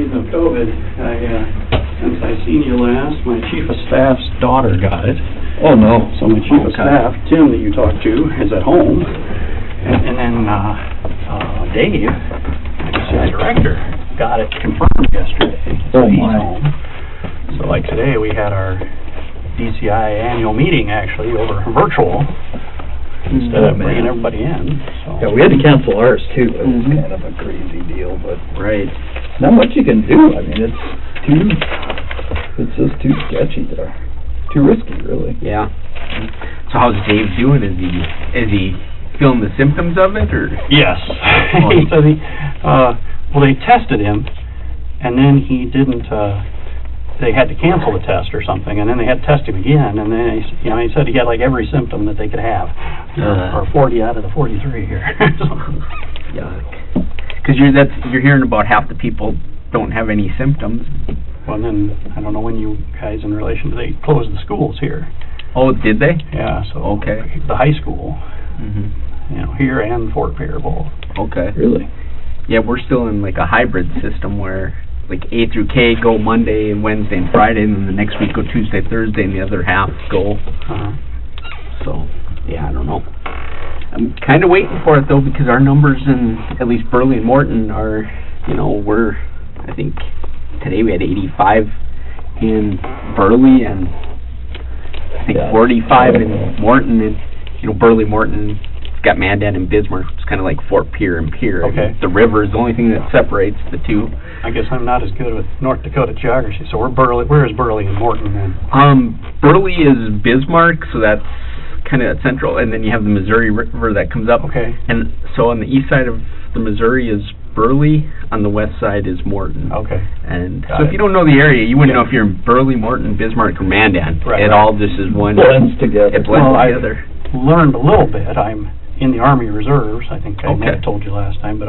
Speaking of COVID, since I seen you last, my chief of staff's daughter got it. Oh, no. So my chief of staff, Tim, that you talked to, is at home. And then Dave, my director, got it confirmed yesterday. So he's home. So like today, we had our DCI annual meeting actually over virtual instead of bringing everybody in. So. Yeah, we had to cancel ours too. It was kind of a crazy deal, but right. Not much you can do. I mean, it's just too sketchy there. Too risky, really. Yeah. So how's Dave doing? Is he feeling the symptoms of it, or? Yes. So well, they tested him, and then he didn't. They had to cancel the test or something, and then they had to test him again, and then he said he had like every symptom that they could have, or 40 out of the 43 here. Yuck. Because you're hearing about half the people don't have any symptoms. Well, then I don't know when you guys in relation to they closed the schools here. Oh, did they? Yeah. So okay. The high school, here and Fort Pierre both. Okay. Really? Yeah, we're still in like a hybrid system where like A through K go Monday and Wednesday and Friday, and then the next week go Tuesday, Thursday, and the other half go. So, yeah, I don't know. I'm kind of waiting for it though, because our numbers in at least Burley and Morton are, I think today we had 85 in Burley and I think 45 in Morton, and Burley, Morton, got Mandan and Bismarck. It's kind of like Fort Pierre and Pierre. Okay. The river is the only thing that separates the two. I guess I'm not as good with North Dakota geography. So where is Burley and Morton then? Burley is Bismarck, so that's kind of central, and then you have the Missouri River that comes up. Okay. And so on the east side of the Missouri is Burley, on the west side is Morton. Okay. And so if you don't know the area, you wouldn't know if you're in Burley, Morton, Bismarck, or Mandan. Right. It all just is one. Blends together. It blends together. I learned a little bit. I'm in the Army Reserves. I think I may have told you last time, but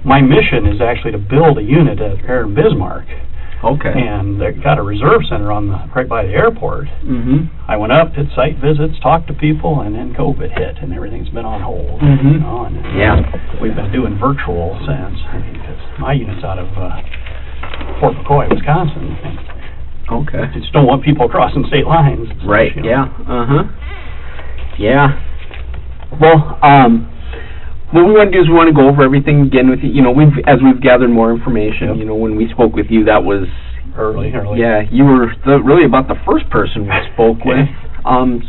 my mission is actually to build a unit at Air in Bismarck. Okay. And they got a reserve center right by the airport. I went up, did site visits, talked to people, and then COVID hit, and everything's been on hold. We've been doing virtual since. Because my unit's out of Fort McCoy, Wisconsin. Okay. I just don't want people crossing state lines. Right. Yeah. Yeah. Well, what we want to do is we want to go over everything again with you. As we've gathered more information. When we spoke with you, that was early. Yeah, you were really about the first person we spoke with.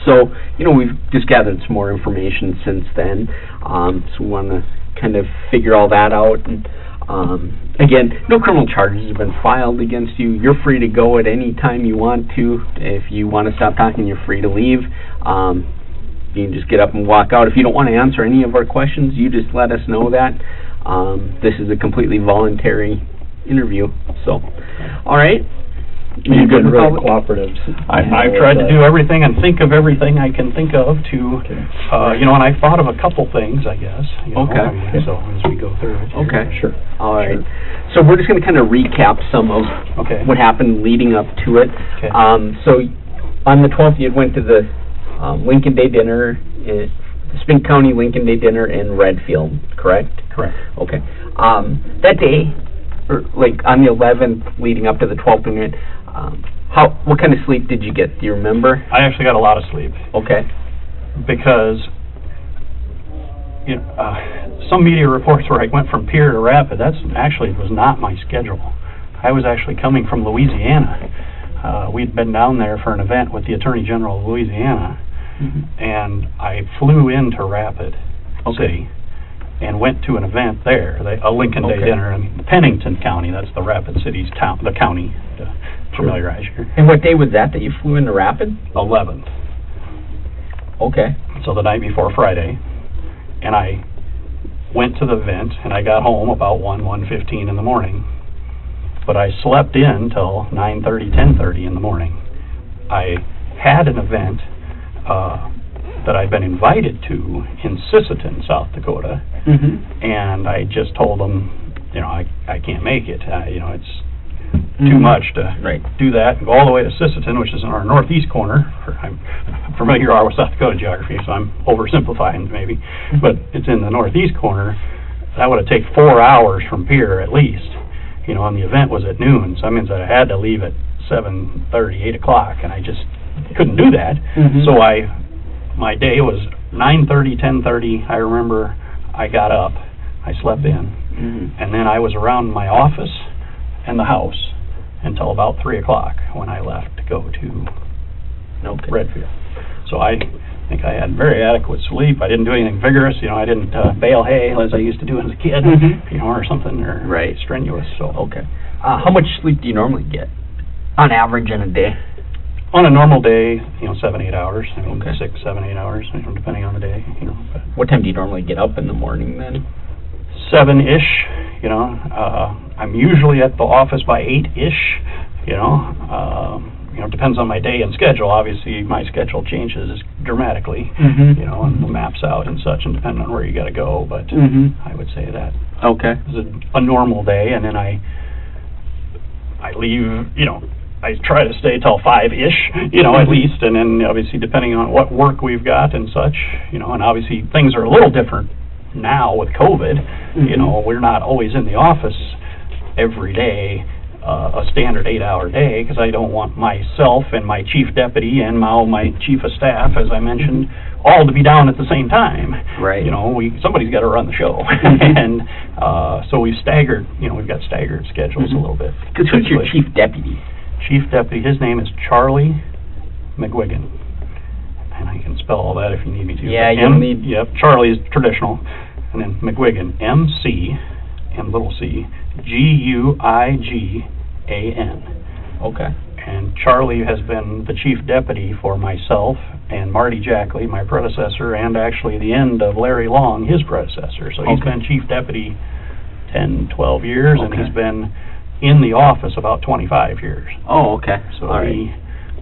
So we've just gathered some more information since then. So we want to kind of figure all that out. And again, no criminal charges have been filed against you. You're free to go at any time you want to. If you want to stop talking, you're free to leave. You can just get up and walk out. If you don't want to answer any of our questions, you just let us know that. This is a completely voluntary interview. So, all right. You've been really cooperative. I've tried to do everything and think of everything I can think of to, and I thought of a couple things, I guess. So as we go through it. Okay. Sure. All right. So we're just going to kind of recap some of what happened leading up to it. Okay. So on the 12th, you went to the Lincoln Day dinner, the Spink County Lincoln Day dinner in Redfield, correct? Correct. Okay. That day, or like on the 11th, leading up to the 12th, what kind of sleep did you get? Do you remember? I actually got a lot of sleep. Okay. Because some media reports where I went from Pierre to Rapid, that actually was not my schedule. I was actually coming from Louisiana. We'd been down there for an event with the Attorney General of Louisiana, and I flew into Rapid City and went to an event there, a Lincoln Day dinner in Pennington County. That's the Rapid City's town, the county, to familiarize you. And what day was that you flew into Rapid? 11th. Okay. So the night before Friday, and I went to the event, and I got home about 1:15 in the morning. But I slept in till 9:30, 10:30 in the morning. I had an event that I'd been invited to in Sisseton, South Dakota, and I just told them, I can't make it. It's too much to do that and go all the way to Sisseton, which is in our northeast corner. I'm familiar with South Dakota geography, so I'm oversimplifying maybe, but it's in the northeast corner. That would have taken 4 hours from Pierre at least. you know, and the event was at noon, so that means that I had to leave at 7:30, 8 o'clock, and I just couldn't do that. So my day was 9:30, 10:30. I remember I got up, I slept in, and then I was around my office and the house until about 3 o'clock when I left to go to Redfield. So I think I had very adequate sleep. I didn't do anything vigorous, you know, I didn't bale hay as I used to do as a kid, you know, or something, or strenuous. So how much sleep do you normally get on average in a day? On a normal day, you know, 7, 8 hours. I mean, 6, 7, 8 hours, you know, depending on the day, you know. But what time do you normally get up in the morning then? 7-ish, you know. I'm usually at the office by 8-ish, you know. You know, depends on my day and schedule. Obviously, my schedule changes dramatically, you know, and the map's out and such, and depending on where you got to go. But I would say that is a normal day, and then I leave, you know, I try to stay till 5-ish, you know, at least, and then obviously depending on what work we've got and such, you know, and obviously things are a little different now with COVID. You know, we're not always in the office every day, a standard 8-hour day, because I don't want myself and my chief deputy and my chief of staff, as I mentioned, all to be down at the same time. You know, somebody's got to run the show, and so we've staggered. You know, we've got staggered schedules a little bit. Because who's your chief deputy? Chief deputy, his name is Charlie McGuigan, and I can spell all that if you need me to. Yeah, you'll need. Yep, Charlie is traditional, and then McGuigan, McGuigan. Okay. And Charlie has been the chief deputy for myself and Marty Jackley, my predecessor, and actually the end of Larry Long, his predecessor. So he's been chief deputy 10, 12 years, and he's been in the office about 25 years. So he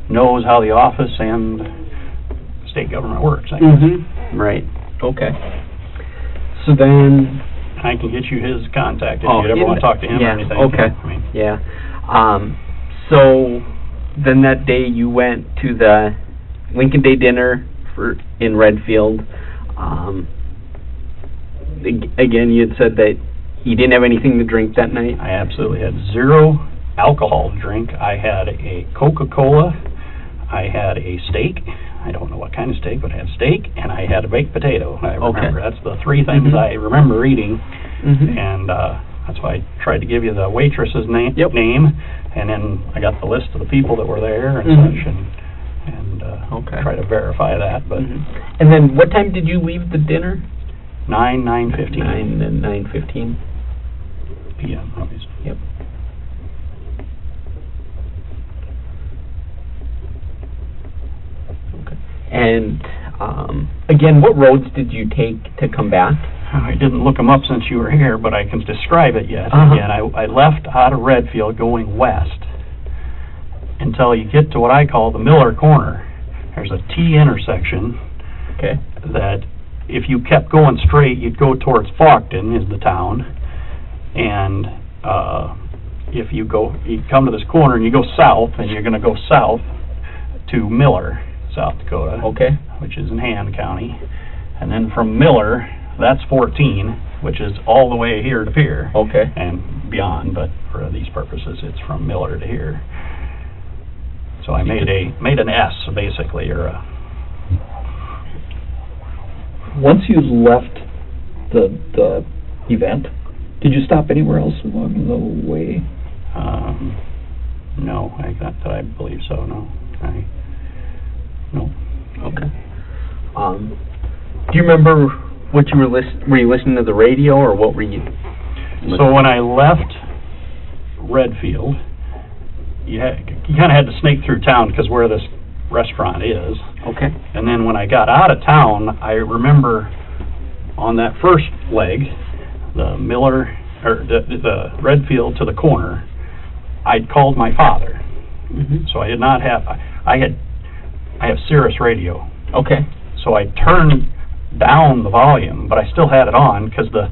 knows how the office and state government works, I guess. Okay. So then I can get you his contact if you ever want to talk to him or anything. So then that day you went to the Lincoln Day dinner in Redfield. Again, you had said that you didn't have anything to drink that night? I absolutely had 0 alcohol to drink. I had a Coca-Cola, I had a steak, I don't know what kind of steak, but I had steak, and I had a baked potato. I remember that's the 3 things I remember eating, and that's why I tried to give you the waitress's name, and then I got the list of the people that were there and such, and try to verify that. But and then what time did you leave the dinner? 9:15. 9:15 p.m. obviously. Yep. Okay. And again, what roads did you take to come back? I didn't look them up since you were here, but I can describe it yet. Again, I left out of Redfield going west until you get to what I call the Miller Corner. There's a T intersection that if you kept going straight, you'd go towards Faulkton is the town, and if you come to this corner and you go south, and you're going to go south to Miller, South Dakota, which is in Han County, and then from Miller, that's 14, which is all the way here to Pierre, and beyond, but for these purposes, it's from Miller to here. So I made an S, basically, or a... Once you left the event, did you stop anywhere else along the way? No, I believe so. No. No. Okay. Do you remember what you were you listening to the radio, or what were you? So when I left Redfield, you kind of had to snake through town because where this restaurant is. And then when I got out of town, I remember on that first leg, the the Redfield to the corner, I'd called my father. So I did not have. I have Sirius radio. So I turned down the volume, but I still had it on because the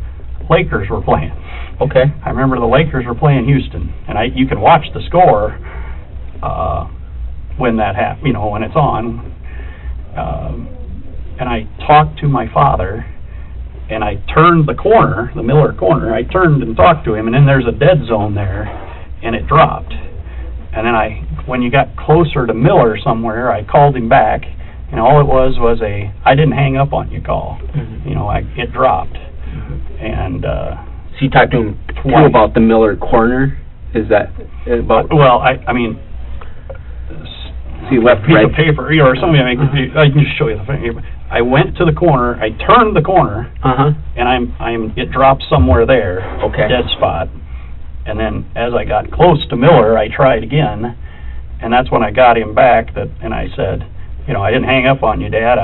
Lakers were playing. I remember the Lakers were playing Houston, and you can watch the score when that happens, you know, when it's on. And I talked to my father, and I turned the corner, the Miller corner, I turned and talked to him, and then there's a dead zone there, and it dropped. And then when you got closer to Miller somewhere, I called him back, and all it was I didn't hang up on you call. You know, it dropped. And, so you talked to him too about the Miller corner? Is that about? Well, I mean, so you left piece of paper or something. I can just show you the thing. I went to the corner. I turned the corner, and it dropped somewhere there, dead spot. And then as I got close to Miller, I tried again, and that's when I got him back. And I said, you know, I didn't hang up on you, Dad.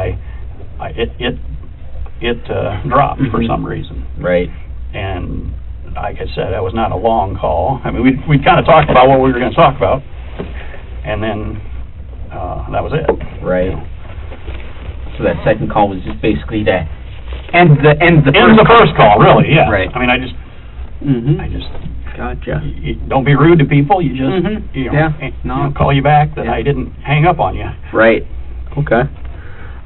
It dropped for some reason. Right. And like I said, that was not a long call. I mean, we kind of talked about what we were going to talk about, and then that was it. Right. So that second call was just basically to end the first call, really. Yeah. Right. I mean, I just gotcha. Don't be rude to people. You just you know, call you back that I didn't hang up on you. Right. Okay.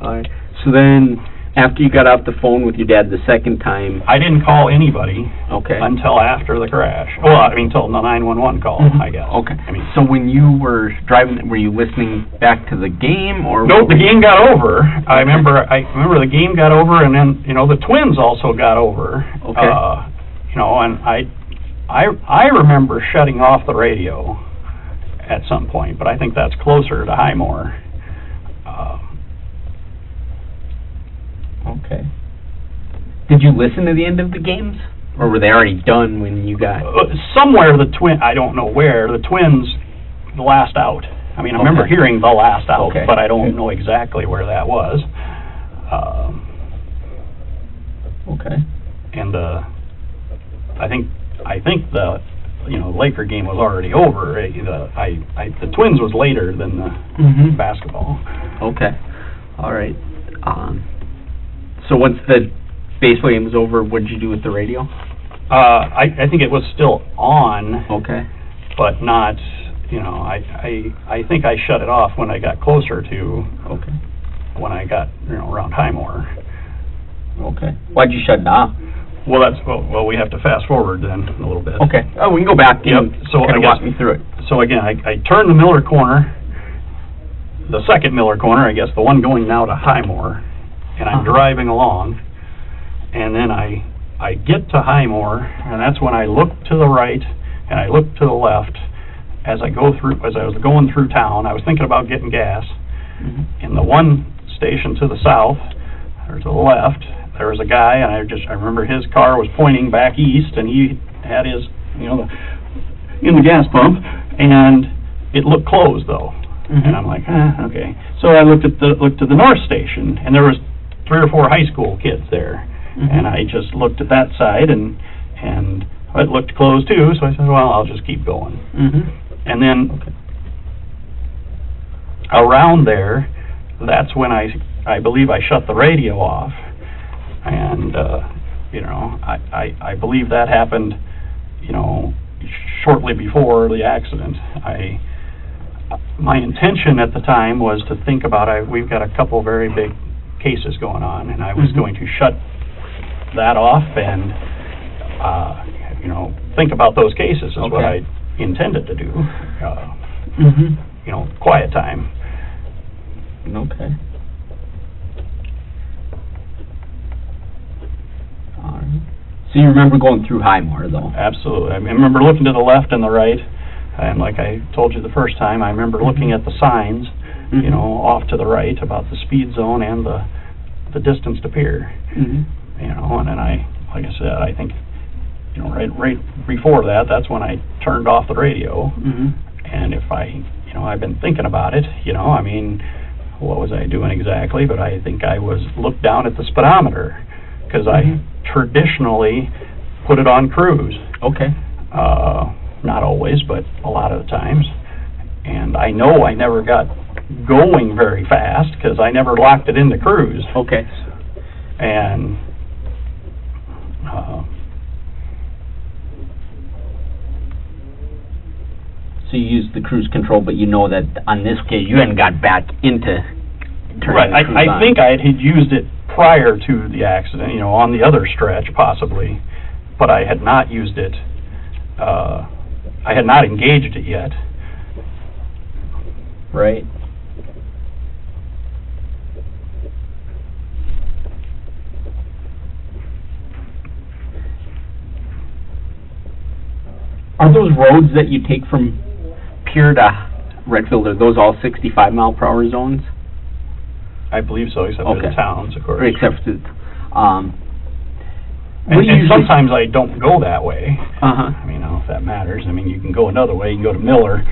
All right. So then, after you got off the phone with your dad the second time, I didn't call anybody. Okay. Until after the crash. Well, I mean, until the 911 call, I guess. Okay. I mean, so when you were driving, were you listening back to the game, or? Nope, the game got over. I remember the game got over, and then, you know, the Twins also got over. Okay. You know, and I remember shutting off the radio at some point, but I think that's closer to Highmore. Okay. Did you listen to the end of the games, or were they already done when you got? Somewhere I don't know where, the Twins, the last out. I mean, I remember hearing the last out, but I don't know exactly where that was. Okay. And I think the Laker game was already over. The Twins was later than the basketball. Okay. All right. So once the baseball game was over, what did you do with the radio? I think it was still on. Okay. But not, you know, I think I shut it off when I got closer to. Okay. When I got, you know, around Highmore. Okay. Why'd you shut it off? Well, well, we have to fast forward then a little bit. Okay. Oh, we can go back. Yep. So kind of walk me through it. So again, I turned the Miller corner, the second Miller corner, I guess, the one going now to Highmore, and I'm driving along, and then I get to Highmore, and that's when I look to the right and I look to the left as I was going through town. I was thinking about getting gas. In the one station to the south or to the left, there was a guy, and I remember his car was pointing back east, and he had his, you know, in the gas pump, and it looked closed though. And I'm like, okay. So I looked to the north station, and there was 3 or 4 high school kids there, and I just looked at that side, and it looked closed too. So I said, well, I'll just keep going. And then around there, that's when I believe I shut the radio off, and you know, I believe that happened, you know, shortly before the accident. My intention at the time was to think about, we've got a couple very big cases going on, and I was going to shut that off and, you know, think about those cases is what I intended to do. You know, quiet time. Okay. All right. So you remember going through Highmore, though? Absolutely. I remember looking to the left and the right. And like I told you the first time, I remember looking at the signs, you know, off to the right about the speed zone and the distance to pier. You know, and then like I said, I think, you know, right before that, that's when I turned off the radio. And if you know, I've been thinking about it, you know, I mean, what was I doing exactly? But I think I looked down at the speedometer, because I traditionally put it on cruise. Okay. Not always, but a lot of the times. And I know I never got going very fast because I never locked it into cruise. Okay. And so you used the cruise control, but you know that on this case you hadn't got back into turning the cruise on. I think I had used it prior to the accident, you know, on the other stretch possibly, but I had not used it, I had not engaged it yet. Right. Are those roads that you take from Pierre to Redfield, are those all 65 mile per hour zones? I believe so, except for the towns, of course. Except for the, and sometimes I don't go that way. Uh-huh. I mean, I don't know if that matters. I mean, you can go another way. You can go to Miller,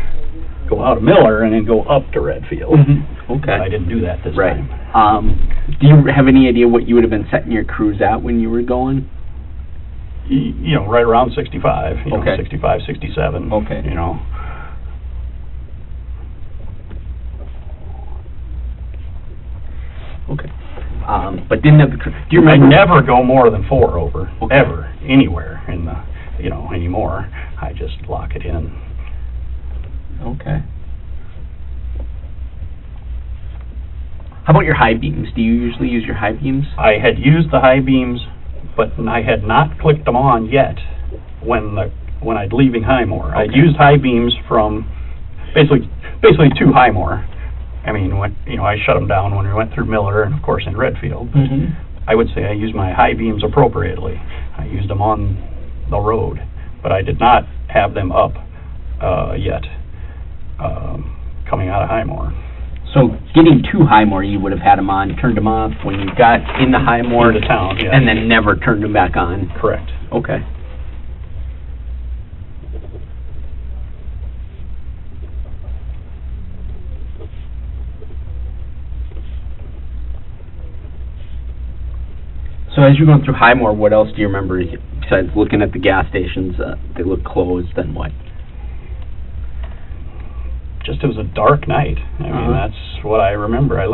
go out of Miller, and then go up to Redfield. Mm-hmm. Okay. But I didn't do that this right. time. Do you have any idea what you would have been setting your cruise at when you were going? You know, right around 65, you know, okay. 65, 67, okay. You know. Okay. But didn't have the, do you remember? I never go more than 4 over, okay. ever, anywhere in the, you know, anymore. I just lock it in. Okay. How about your high beams? Do you usually use your high beams? I had used the high beams, but I had not clicked them on yet when I'd leaving Highmore. Okay. I'd used high beams from basically to Highmore. I mean, you know, I shut them down when we went through Miller and, of course, in Redfield. Mm-hmm. I would say I used my high beams appropriately. I used them on the road, but I did not have them up yet coming out of Highmore. So getting to Highmore, you would have had them on, turned them off when you got into Highmore, into town, yeah. And then never turned them back on. Correct. Okay. So as you're going through Highmore, what else do you remember besides looking at the gas stations? They look closed, then what? Just it was a dark night. I mean, that's what I remember. I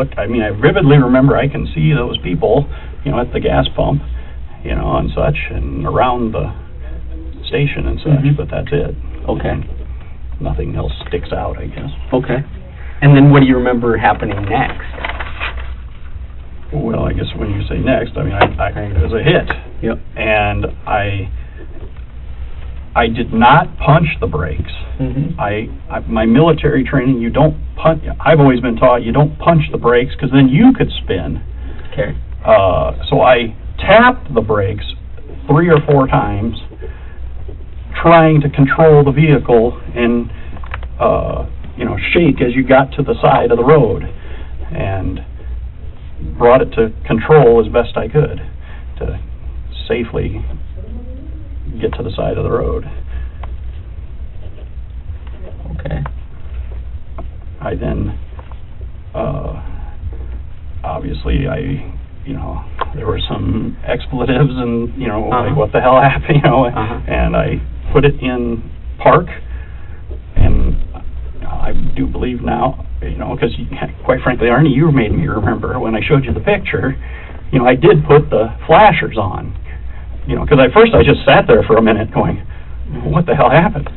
vividly remember I can see those people, you know, at the gas pump, you know, and such, and around the station and such, but that's it. Okay. Nothing else sticks out, I guess. Okay. And then what do you remember happening next? Well, I guess when you say next, I mean, it was a hit. Yep. And I did not punch the brakes. Mm-hmm. My military training, you don't punch. I've always been taught you don't punch the brakes because then you could spin. Okay. So I tapped the brakes 3 or 4 times, trying to control the vehicle and you know, shake as you got to the side of the road, and brought it to control as best I could to safely get to the side of the road. Okay. I then, obviously, you know, there were some expletives and, you know, like what the hell happened, you know, and I put it in park, and I do believe now, you know, because quite frankly, Arnie, you made me remember when I showed you the picture, you know, I did put the flashers on, you know, because at first I just sat there for a minute going, what the hell happened?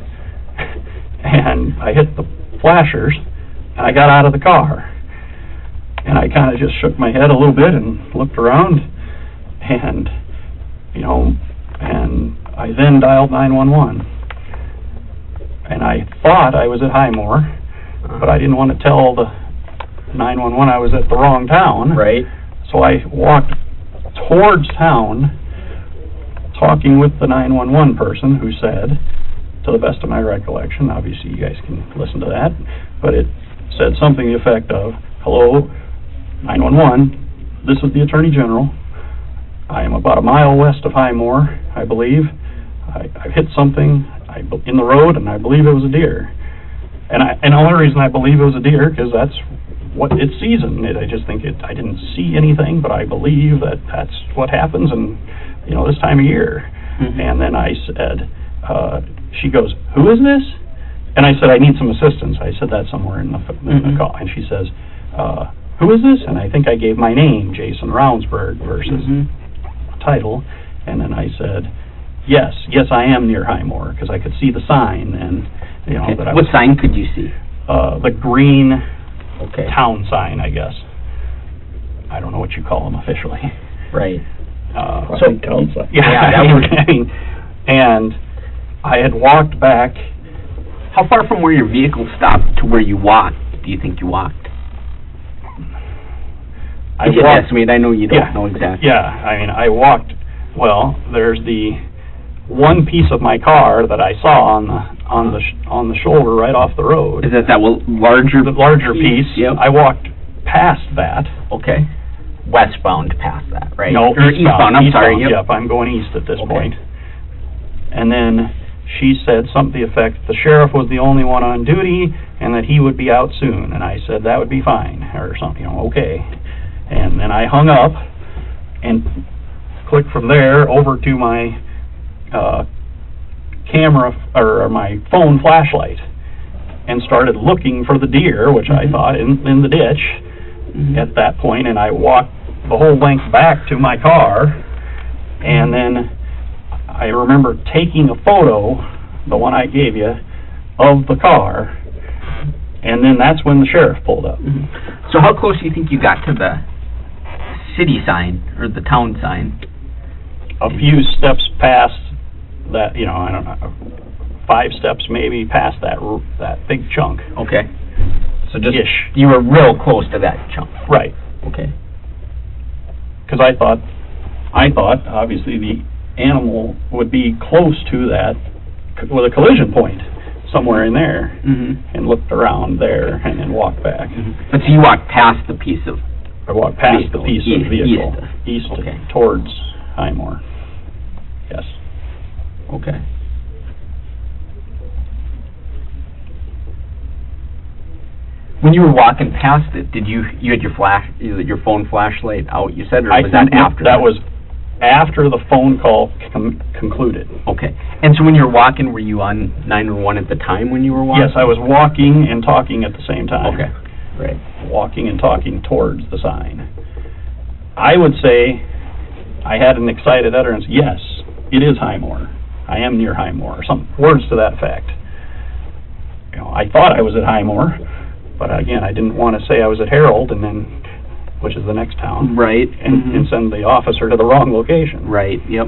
And I hit the flashers, and I got out of the car, and I kind of just shook my head a little bit and looked around, and, you know, and I then dialed 911, and I thought I was at Highmore, but I didn't want to tell the 911 I was at the wrong town. Right. So I walked towards town, talking with the 911 person, who said, to the best of my recollection, obviously you guys can listen to that, but it said something to the effect of, hello, 911, this is the Attorney General. I am about a mile west of Highmore, I believe. I've hit something in the road, and I believe it was a deer. And the only reason I believe it was a deer, because that's what it's season. I just think I didn't see anything, but I believe that that's what happens, and you know, this time of year. And then I said, she goes, who is this? And I said, I need some assistance. I said that somewhere in the call, and she says, who is this? And I think I gave my name, Jason Ravnsborg, versus title, and then I said, yes, I am near Highmore, because I could see the sign, and you know. That what sign could you see? The green town sign, I guess. I don't know what you call them officially. Right. Traffic counselor. Yeah, that would- I mean, and I had walked back. How far from where your vehicle stopped to where you walked do you think you walked? I You can walked, estimate. I know you don't Yeah. know exactly. Yeah, I mean, I walked, well, there's the one piece of my car that I saw on the shoulder right off the road. Is that larger? The larger piece. Yep. I walked past that. Okay. Westbound past that, right? No, Or eastbound. I'm sorry. Eastbound, Yep. Yep, I'm going east at this Okay. point. And then she said something to the effect, the sheriff was the only one on duty, and that he would be out soon. And I said, that would be fine, or something, okay. And then I hung up, and clicked from there over to my camera, or my phone flashlight, and started looking for the deer, which I thought in the ditch at that point, and I walked the whole length back to my car, and then I remember taking a photo, the one I gave you, of the car, and then that's when the sheriff pulled up. So how close do you think you got to the city sign, or the town sign? A few steps past that, you know, I don't know, 5 steps maybe past that big chunk. Okay. So just, Ish. you were real close to that chunk. Right. Okay. Because I thought, obviously, the animal would be close to that, with a collision point, somewhere in there, and looked around there, and then walked back. But so you walked past the piece of... I walked past the Vehicle. piece of vehicle, east Okay. towards Highmore. Yes. Okay. When you were walking past it, did you had your phone flashlight out, you said, or was that after? That was after the phone call concluded. Okay. And so when you were walking, were you on 911 at the time when you were walking? Yes, I was walking and talking at the same time. Okay. Right. Walking and talking towards the sign. I would say I had an excited utterance, yes, it is Highmore. I am near Highmore, or some words to that effect. You know, I thought I was at Highmore, but again, I didn't want to say I was at Harold, and then, which is the next town, Right. and send the officer to the wrong location. Right, yep.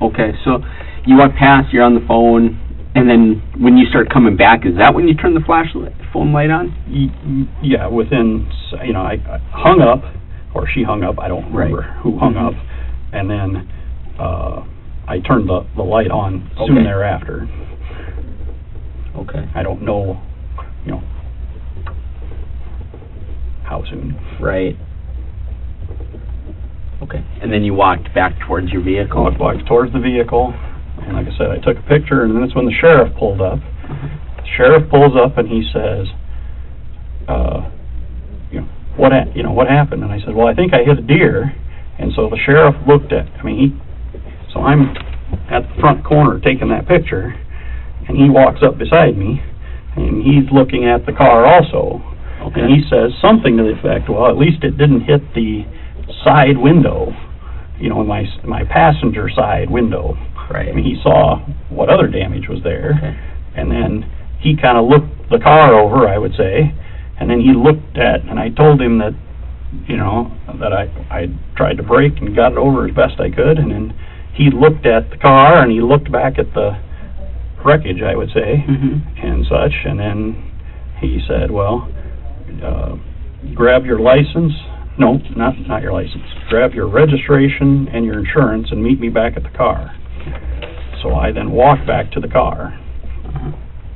Okay, so you walk past, you're on the phone, and then when you start coming back, is that when you turn the phone light on? Yeah, within, you know, I hung up, or she hung up, I don't remember who hung up, and then I turned the light on soon thereafter. Okay. I don't know, you know, how soon. Right. Okay. And then you walked back towards your vehicle? I walked towards the vehicle, and like I said, I took a picture, and then that's when the sheriff pulled up. The sheriff pulls up, and he says, you know, what happened? And I said, well, I think I hit a deer. And so the sheriff looked at, so I'm at the front corner taking that picture, and he walks up beside me, and he's looking at the car also. Okay. And he says something to the effect, well, at least it didn't hit the side window, you know, my passenger side window. Right. I mean, he saw what other damage was there. Okay. And then he kind of looked the car over, I would say, and then he looked at, and I told him that, you know, that I tried to brake and got it over as best I could, and then he looked at the car, and he looked back at the wreckage, I would say, and such, and then he said, well, grab your license, no, not your license, grab your registration and your insurance and meet me back at the car. So I then walked back to the car,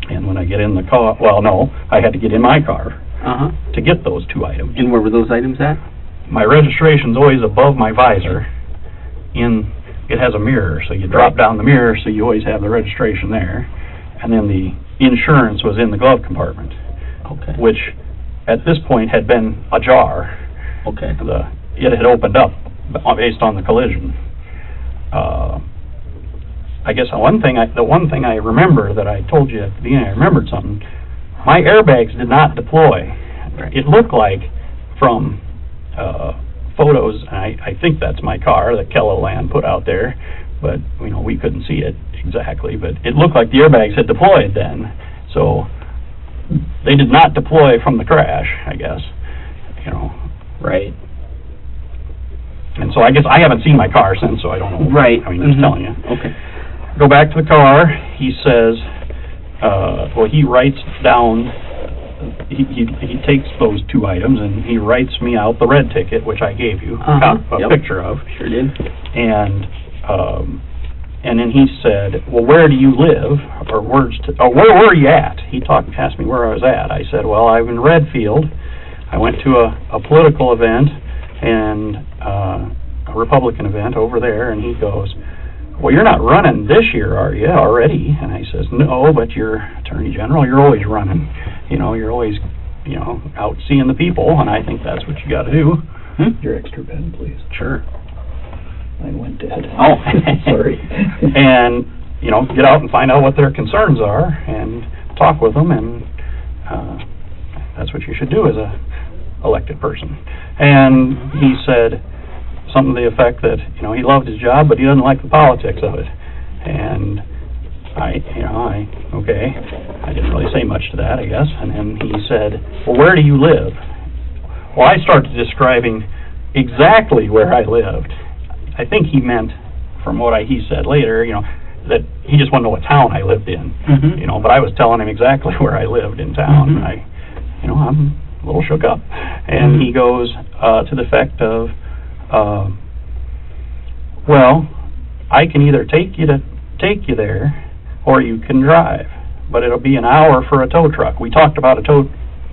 and when I get in the car, well, no, I had to get in my car to get those 2 items. And where were those items at? My registration's always above my visor. It has a mirror, so you drop down the mirror, so you always have the registration there. And then the insurance was in the glove compartment, which at this point had been ajar. Okay. It had opened up based on the collision. I guess the one thing I remember that I told you at the beginning, I remembered something. My airbags did not deploy. It looked like from photos, and I think that's my car that Kelloland put out there, but you know, we couldn't see it exactly, but it looked like the airbags had deployed then. So they did not deploy from the crash, I guess, you know. Right. And so I guess I haven't seen my car since, so I don't know. Right. I mean, just telling you. Okay. Go back to the car, he says, well, he writes down, he takes those 2 items and he writes me out the red ticket, which I gave you a picture of. Sure did. And then he said, well, where do you live? Or where were you at? He asked me where I was at. I said, well, I'm in Redfield. I went to a political event and a Republican event over there, and he goes, well, you're not running this year, are you, already? And I says, no, but you're Attorney General, you're always running. You know, you're always, out seeing the people, and I think that's what you got to do. Your extra pen, please. Sure. Mine went dead. Oh. Sorry. And, get out and find out what their concerns are and talk with them, and that's what you should do as a elected person. And he said something to the effect that, he loved his job, but he doesn't like the politics of it. And okay, I didn't really say much to that, I guess. And then he said, well, where do you live? Well, I started describing exactly where I lived. I think he meant, from what he said later, that he just wanted to know what town I lived in. But I was telling him exactly where I lived in town. I'm a little shook up. And he goes to the effect of, well, I can either take you there, or you can drive, but it'll be an hour for a tow truck. We talked about a tow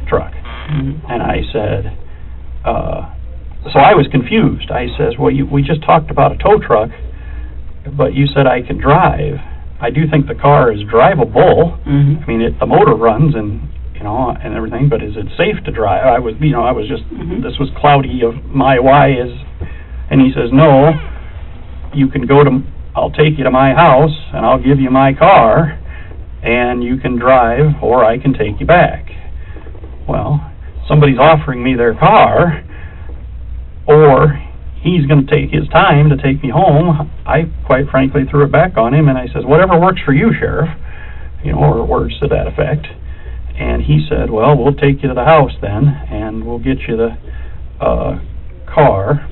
truck, and I said, so I was confused. I says, well, we just talked about a tow truck, but you said I could drive. I do think the car is drivable. I mean, the motor runs and and everything, but is it safe to drive? I was just this was cloudy of my why is, and he says, no, you can I'll take you to my house and I'll give you my car and you can drive, or I can take you back. Well, somebody's offering me their car, or he's going to take his time to take me home. I quite frankly threw it back on him and I says, whatever works for you, Sheriff, or words to that effect. And he said, well, we'll take you to the house then, and we'll get you the car.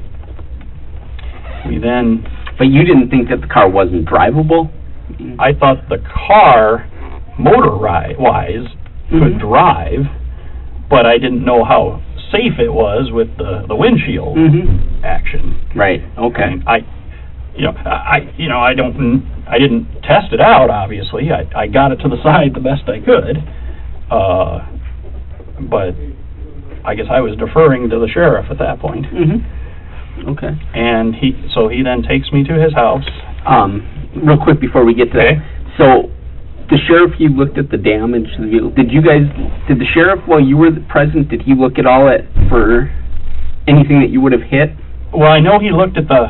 But you didn't think that the car wasn't drivable? I thought the car, motor-wise, could drive, but I didn't know how safe it was with the windshield action. Right. Okay. I didn't test it out. Obviously, I got it to the side the best I could. But I guess I was deferring to the sheriff at that point. Okay. And he then takes me to his house. Real quick before we get to that. So, the sheriff, he looked at the damage to the vehicle. Did the sheriff, while you were present, did he look at all for anything that you would have hit? Well, I know he looked at the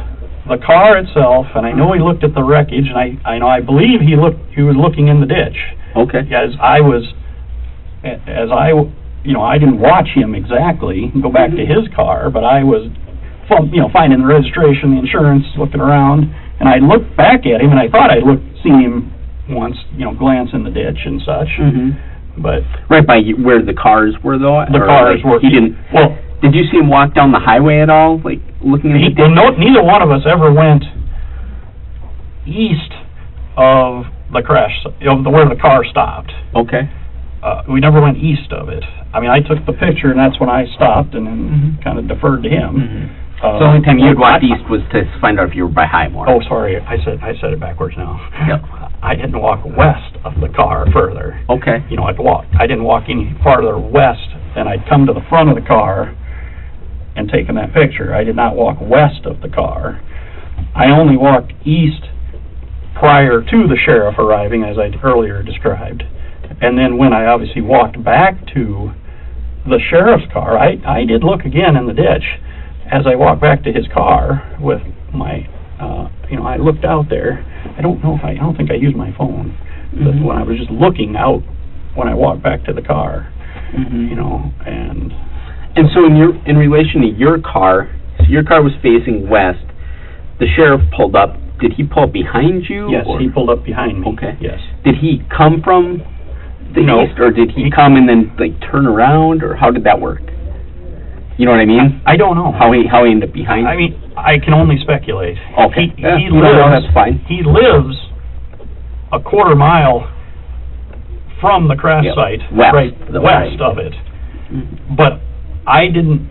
car itself, and I know he looked at the wreckage, and I believe he was looking in the ditch. Okay. I didn't watch him exactly go back to his car, but I was, finding the registration, the insurance, looking around, and I looked back at him, and I thought I'd seen him once, glance in the ditch and such. But right by where the cars were, though. The cars were. He didn't. Well, did you see him walk down the highway at all, looking at the ditch? Neither one of us ever went east of the crash, where the car stopped. Okay. We never went east of it. I mean, I took the picture, and that's when I stopped and then kind of deferred to him. So the only time you had walked east was to find out if you were by Highmore. Oh, sorry, I said it backwards now. Yep. I didn't walk west of the car further. Okay. I didn't walk any farther west than I'd come to the front of the car and taken that picture. I did not walk west of the car. I only walked east prior to the sheriff arriving, as I earlier described. And then when I obviously walked back to the sheriff's car, I did look again in the ditch. As I walked back to his car with my, I looked out there. I don't think I used my phone. But when I was just looking out when I walked back to the car, and so in relation to your car, so your car was facing west. The sheriff pulled up. Did he pull up behind you? Yes, he pulled up behind me. Okay. Yes. Did he come from the east, or did he come and then turn around, or how did that work? You know what I mean? I don't know. How he ended up behind? I mean, I can only speculate. Okay. He No, lives. that's fine. He lives a quarter mile from the crash Yep. site, West. right west Right. of it. Mhm. But I didn't.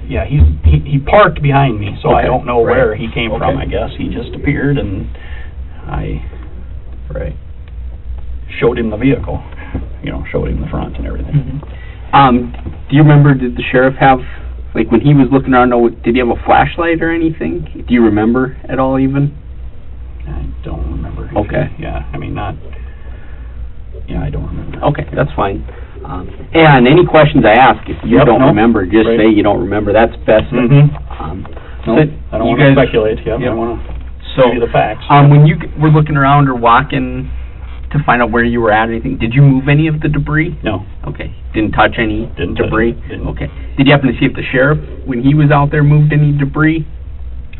Yeah, he parked behind me, so I Okay. don't know Right. where he came from. Okay. I guess he just appeared, and I Right. showed him the vehicle. You know, showed him the front and everything. Do you remember, did the sheriff have, like, when he was looking around, did he have a flashlight or anything? Do you remember at all, even? I don't remember. Okay. Yeah, I mean, not... Yeah, I don't remember. Okay, that's fine. And any questions I ask, if you Yep, don't no. remember, just Right. say you don't remember. That's best. Mhm. No, So I don't you want to guys- speculate. Yep, Yep. I want to So, give you the facts. when you were looking around or walking to find out where you were at or anything, did you move any of the debris? No. Okay. Didn't touch any Didn't touch debris? it, didn't. Okay. Did you happen to see if the sheriff, when he was out there, moved any debris?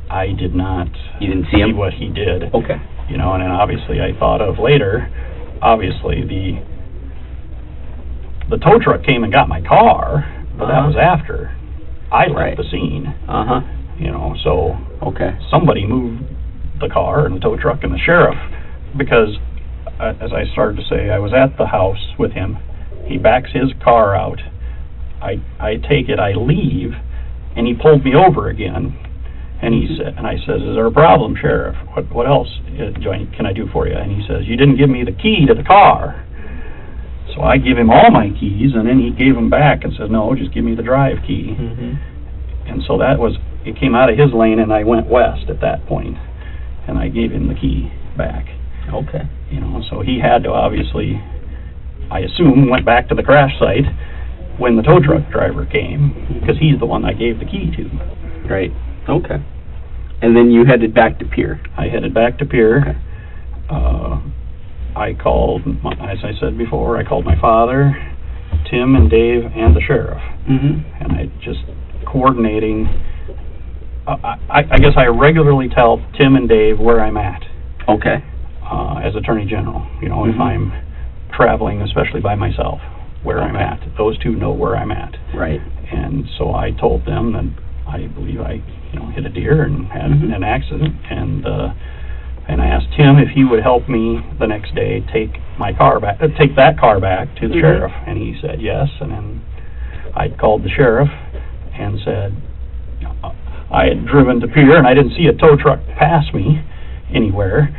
I did not You didn't see him? what he did. Okay. You know, and then obviously I thought of later, obviously the tow truck came and got my car, but that was after I left Right. the scene. Uh-huh. You know, so Okay. somebody moved the car and the tow truck and the sheriff, because as I started to say, I was at the house with him. He backs his car out. I take it, I leave, and he pulled me over again. And he said, and I says, "Is there a problem, Sheriff? What else can I do for you?" And he says, "You didn't give me the key to the car." So I give him all my keys, and then he gave them back and says, "No, just give me the drive key." And so it came out of his lane, and I went west at that point, and I gave him the key back. Okay. You know, so he had to obviously, I assume, went back to the crash site when the tow truck driver came, because he's the one I gave the key to. Right. Okay. And then you headed back to Pier. I headed back to Pier. Okay. I called, as I said before, I called my father, Tim and Dave, and the sheriff. Mm-hmm. And I just coordinating. I guess I regularly tell Tim and Dave where I'm at. Okay. As Attorney General, you know, if Mhm. I'm traveling, especially by myself, where I'm Okay. at. Those two know where I'm at. Right. And so I told them that I believe I, hit a deer and had Mhm. an accident, and I asked Tim if he would help me the next day take that car back to the Mhm. sheriff, and he said yes. And then I called the sheriff and said I had driven to Pier and I didn't see a tow truck pass me anywhere.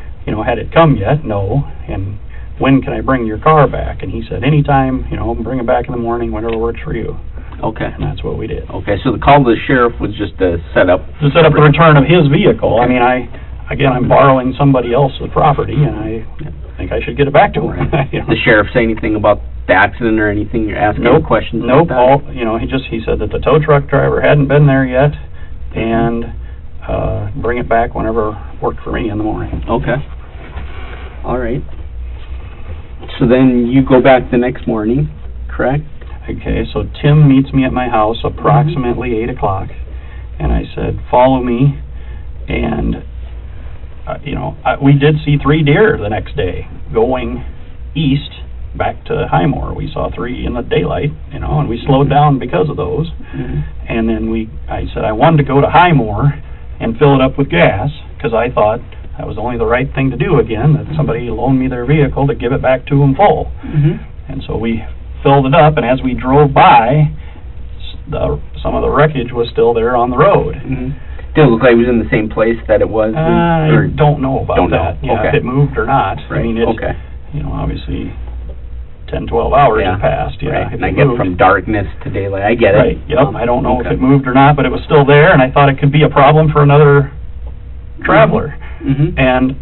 Had it come yet? No. And when can I bring your car back? And he said, anytime, bring it back in the morning, whenever works for you. Okay. And that's what we did. Okay, so the call to the sheriff was just to set up... To set up the return of his vehicle. I mean, I'm borrowing somebody else's property, and I think I should get it back to him. Did the sheriff say anything about the accident or anything? You're asking Nope. questions Nope. about that? He said that the tow truck driver hadn't been there yet, and bring it back whenever worked for me in the morning. Okay. All right. So then you go back the next morning, correct? Okay, so Tim meets me at my house approximately 8 o'clock, and I said, follow me, and, we did see 3 deer the next day going east back to Highmore. We saw 3 in the daylight, and we slowed down because of those. Mm-hmm. And then I said I wanted to go to Highmore and fill it up with gas, because I thought that was only the right thing to do again, that somebody loaned me their vehicle to give it back to them full. Mm-hmm. And so we filled it up, and as we drove by, some of the wreckage was still there on the road. Mm-hmm. Did it look like it was in the same place that it was? I don't know about don't that. know. Yeah, Okay. if it moved or not. Right. I mean, it's, okay. Obviously 10, 12 hours Yeah. have passed. Yeah, Right. if And I it get moved. from darkness to daylight. I get it. Right, yep. I don't know okay. if it moved or not, but it was still there, and I thought it could be a problem for another traveler. Mm-hmm. And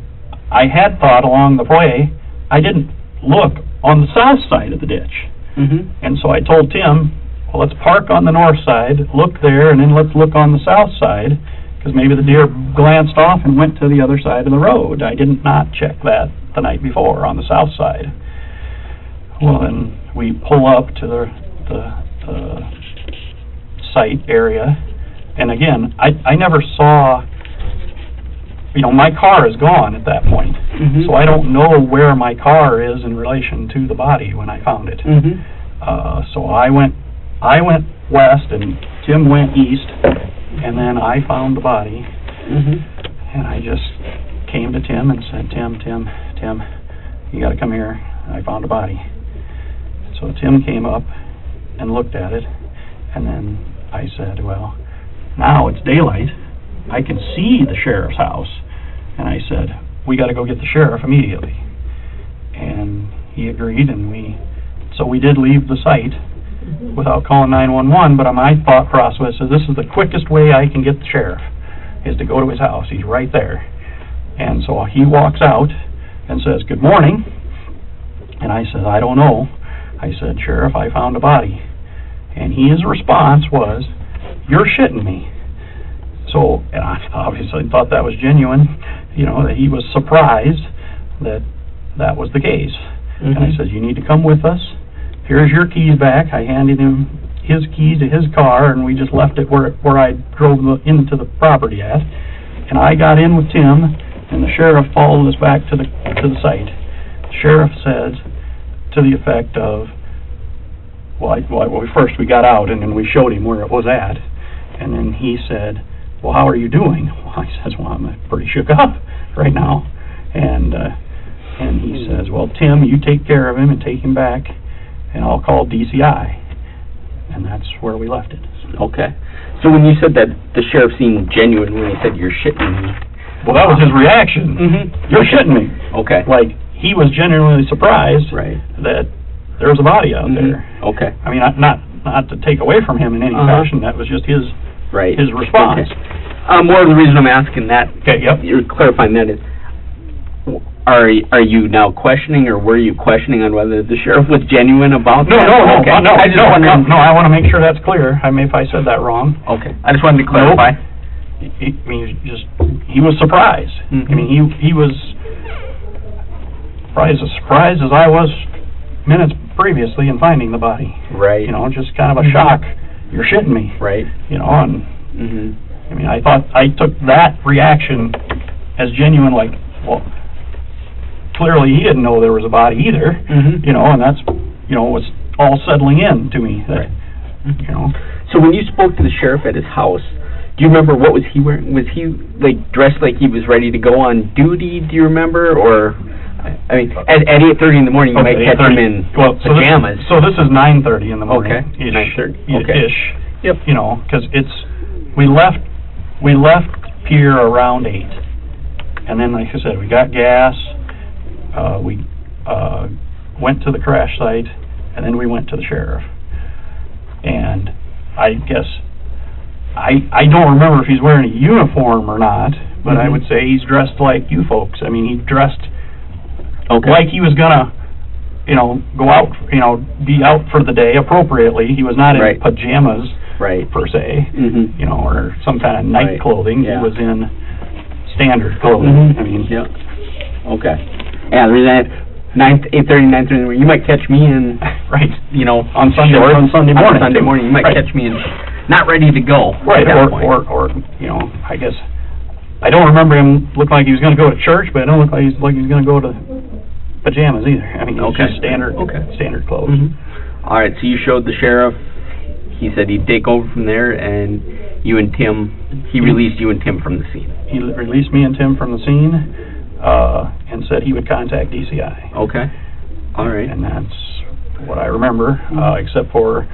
I had thought along the way, I didn't look on the south side of the ditch. Mm-hmm. And so I told Tim, well, let's park on the north side, look there, and then let's look on the south side, because maybe the deer glanced off and went to the other side of the road. I did not check that the night before on the south side. Well, then we pull up to the site area, and again, I never saw, my car is gone at that point, Mm-hmm. so I don't know where my car is in relation to the body when I found it. Mm-hmm. So I went I went west and Tim went east, and then I found the body, and I just came to Tim and said, Tim, you gotta come here, I found a body. So Tim came up and looked at it, and then I said, well, now it's daylight, I can see the sheriff's house, and I said, we gotta go get the sheriff immediately. And he agreed, and so we did leave the site without calling 911, but my thought process is this is the quickest way I can get the sheriff, is to go to his house. He's right there. And so he walks out and says, good morning. And I said, I don't know. I said, Sheriff, I found a body. And his response was, you're shitting me. So, and I obviously thought that was genuine, that he was surprised that that was the case. And I said, you need to come with us. Here's your keys back. I handed him his keys to his car, and we just left it where I drove into the property at. And I got in with Tim, and the sheriff followed us back to the site. The sheriff said, to the effect of, first we got out, and then we showed him where it was at, and then he said, well, how are you doing? Well, I says, well, I'm pretty shook up right now. And he says, well, Tim, you take care of him and take him back, and I'll call DCI. And that's where we left it. Okay. So when you said that the sheriff seemed genuine when he said, you're shitting me. Well, that was his reaction. You're shitting me. Okay. Like, he was genuinely surprised that there was a body out there. Okay. I mean, not to take away from him in any fashion, that was just his response. Okay. More of the reason I'm asking that, you're clarifying that is, are you now questioning, or were you questioning on whether the sheriff was genuine about that? No. I want to make sure that's clear. I mean, if I said that wrong. Okay. I just wanted to clarify. He was surprised. I mean, he was probably as surprised as I was minutes previously in finding the body. Right. Just kind of a shock. You're shitting me. Right. And I mean, I took that reaction as genuine, like, well, clearly he didn't know there was a body either, and that's, was all settling in to me. That, So when you spoke to the sheriff at his house, do you remember what was he wearing? Was he, dressed like he was ready to go on duty, do you remember? Or, I mean, at 8:30 in the morning, you might catch him in pajamas. So this is 9:30 in the morning. Okay, 9:30. Okay. Ish. Yep. Because we left Pier around 8. And then, like I said, we got gas, we went to the crash site, and then we went to the sheriff. And I guess, I don't remember if he's wearing a uniform or not, but I would say he's dressed like you folks. I mean, he dressed like he was gonna, go out, be out for the day appropriately. He was not in pajamas, per se, or some kind of night clothing. He was in standard clothing. I mean, okay. Yeah, the reason 8:30, 9:30, you might catch me in, on Sunday morning. On Sunday morning, you might catch me in, not ready to go. Right, or I guess, I don't remember him looking like he was going to go to church, but I don't look like he's going to go to pajamas either. I mean, it's just standard clothes. All right, so you showed the sheriff. He said he'd take over from there, and you and Tim, he released you and Tim from the scene. He released me and Tim from the scene, and said he would contact DCI. Okay. All right. And that's what I remember, except for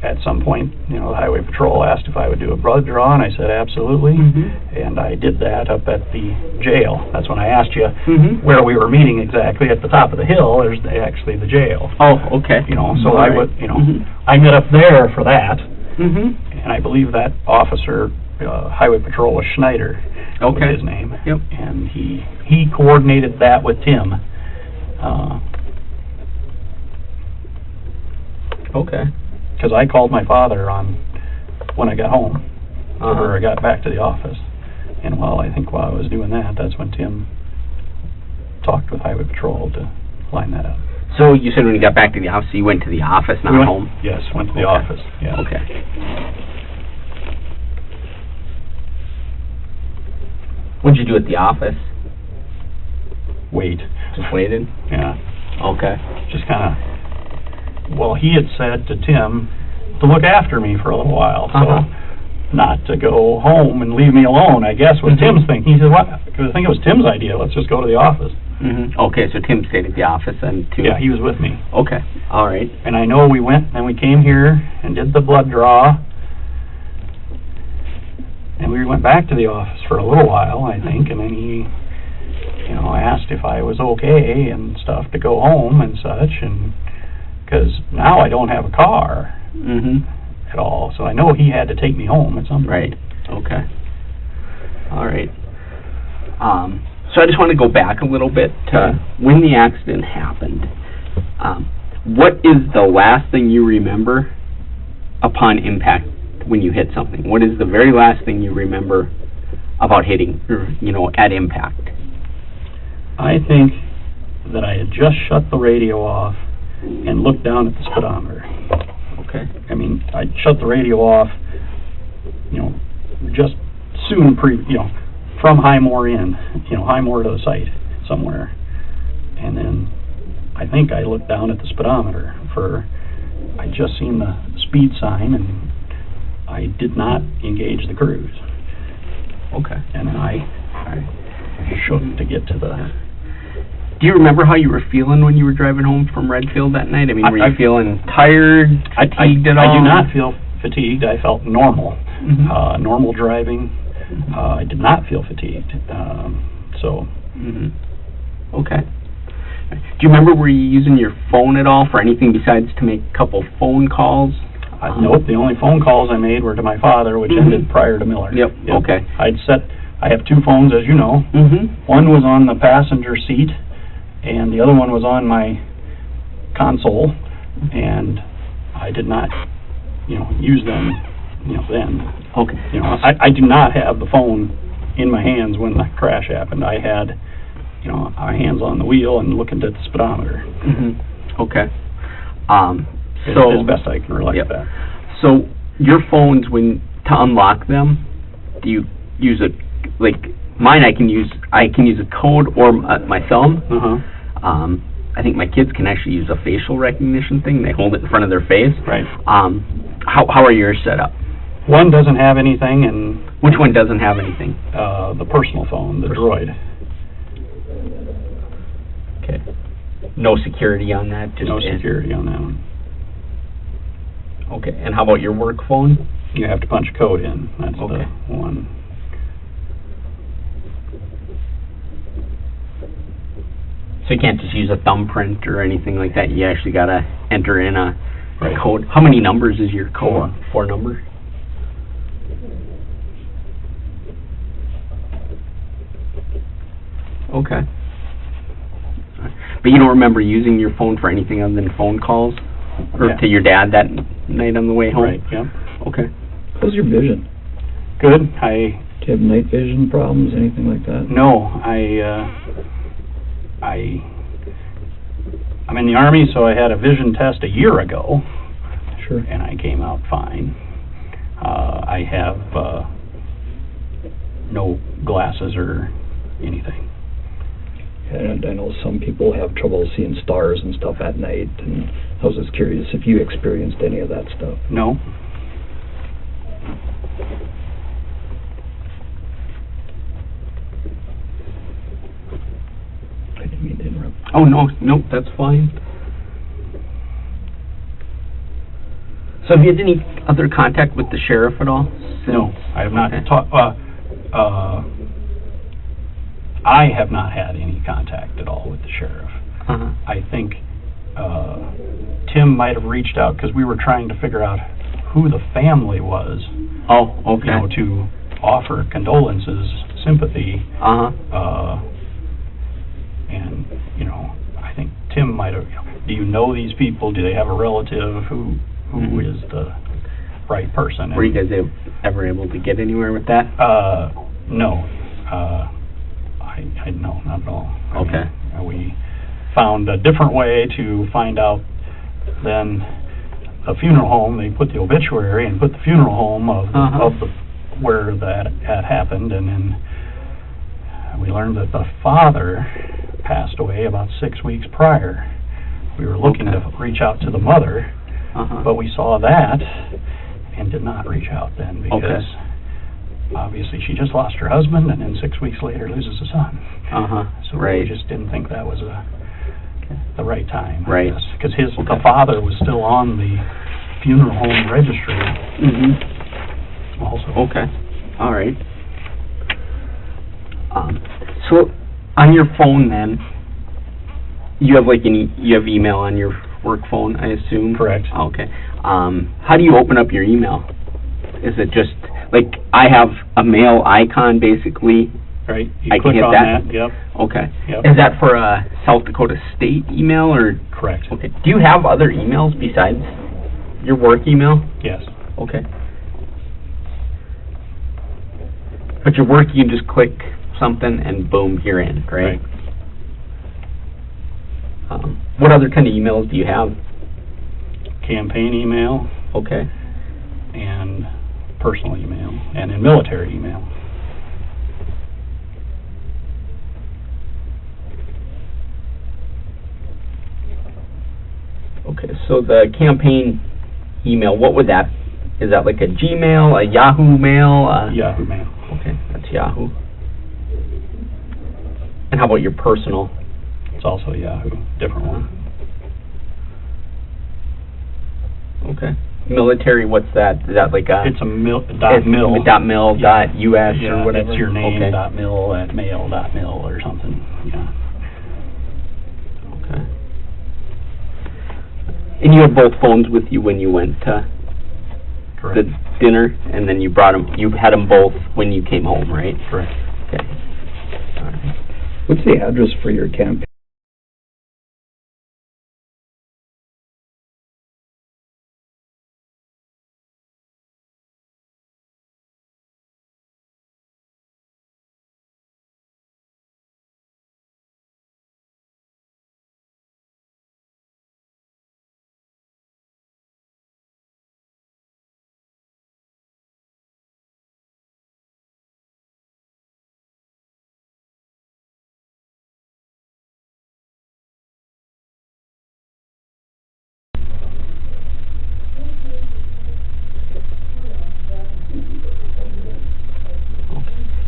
at some point, the Highway Patrol asked if I would do a blood draw, and I said absolutely, and I did that up at the jail. That's when I asked you where we were meeting exactly. At the top of the hill, there's actually the jail. Oh, okay. So I would, I met up there for that, and I believe that officer, Highway Patrol, was Schneider. Was his name. Yep. And he coordinated that with Tim. Okay. Because I called my father when I got home, or I got back to the office. And while I was doing that, that's when Tim talked with Highway Patrol to line that up. So you said when you got back to the office, you went to the office, not home? Yes, went to the office. Yeah. Okay. What'd you do at the office? Wait. Just waited? Yeah. Okay. Just kind of Well, he had said to Tim to look after me for a little while, so not to go home and leave me alone, I guess, was Tim's thing. He said, what? Because I think it was Tim's idea, let's just go to the office. Okay, so Tim stayed at the office and too. Yeah, he was with me. Okay, all right. And I know we went and we came here and did the blood draw. And we went back to the office for a little while, I think, and then he, you know, asked if I was okay and stuff to go home and such, and because now I don't have a car at all, so I know he had to take me home at some point. Right. Okay. All right. So I just want to go back a little bit to when the accident happened. What is the last thing you remember upon impact when you hit something? What is the very last thing you remember about hitting, or, you know, at impact? I think that I had just shut the radio off and looked down at the speedometer. Okay. I mean, I shut the radio off, you know, just soon from Highmore in, you know, Highmore to the site somewhere. And then I think I looked down at the speedometer I just seen the speed sign, and I did not engage the cruise. Okay. And then I shook to get to the... Do you remember how you were feeling when you were driving home from Redfield that night? I mean, were you feeling tired, fatigued at all? I do not feel fatigued. I felt normal. Normal driving. I did not feel fatigued. Okay. Do you remember, were you using your phone at all for anything besides to make a couple phone calls? Nope, the only phone calls I made were to my father, which ended prior to Miller. Yep. Okay. I have two phones, as you know. One was on the passenger seat, and the other one was on my console, and I did not, you know, use them, you know, then. Okay. You know, I do not have the phone in my hands when the crash happened. I had, you know, our hands on the wheel and looking at the speedometer. Okay. So as best I can relate that. So your phones, to unlock them, do you use mine? I can use a code or my thumb. I think my kids can actually use a facial recognition thing. They hold it in front of their face. Right. How are yours set up? One doesn't have anything, and which one doesn't have anything? The personal phone, the Droid. Okay. No security on that? Just no security on that one. Okay. And how about your work phone? You have to punch a code in. That's the one. So you can't just use a thumbprint or anything like that. You actually got to enter in a code. How many numbers is your code? 4 numbers? Okay. But you don't remember using your phone for anything other than phone calls? Or to your dad that night on the way home? Right, yeah. Okay. How's your vision? Good. Do you have night vision problems, anything like that? No, I'm in the Army, so I had a vision test a year ago. Sure. And I came out fine. I have no glasses or anything. And I know some people have trouble seeing stars and stuff at night, and I was just curious if you experienced any of that stuff. No. I didn't mean to interrupt. Oh, no, that's fine. So have you had any other contact with the sheriff at all? No, I have not talked. I have not had any contact at all with the sheriff. I think Tim might have reached out because we were trying to figure out who the family was. Oh, okay. You know, to offer condolences, sympathy. And you know, I think Tim might have. Do you know these people? Do they have a relative? Who is the right person? Were you guys ever able to get anywhere with that? No. No, not at all. Okay. We found a different way to find out than a funeral home. They put the obituary and put the funeral home of where that had happened, and then we learned that the father passed away about 6 weeks prior We were looking to reach out to the mother, but we saw that and did not reach out then because obviously she just lost her husband and then 6 weeks later loses a son. So we just didn't think that was the right time. Right. Because the father was still on the funeral home registry. Also. Okay. All right. So on your phone then, you have you have email on your work phone, I assume? Correct. Okay. How do you open up your email? Is it just like I have a mail icon basically? Right. You I click can hit on that. Yep. Okay. Yep. Is that for a South Dakota State email or? Correct. Okay. Do you have other emails besides your work email? Yes. Okay. But your work, you can just click something and boom, you're in, right? What other kind of emails do you have? Campaign email. Okay. And personal email, and in military email. Okay, so the campaign email, what would that, is that like a Gmail, a Yahoo Mail? Yahoo Mail. Okay, that's Yahoo. And how about your personal? It's also Yahoo, different one. Okay. Military, what's that? Is that like a... It's a dot mil. Dot mil, yeah. dot US or whatever? That's your name, okay. dot mil at mail, dot mil or something, yeah. Okay. And you had both phones with you when you went to Correct. the dinner, and then you brought them, you had them both when you came home, right? Correct. Okay. All right. What's the address for your campaign?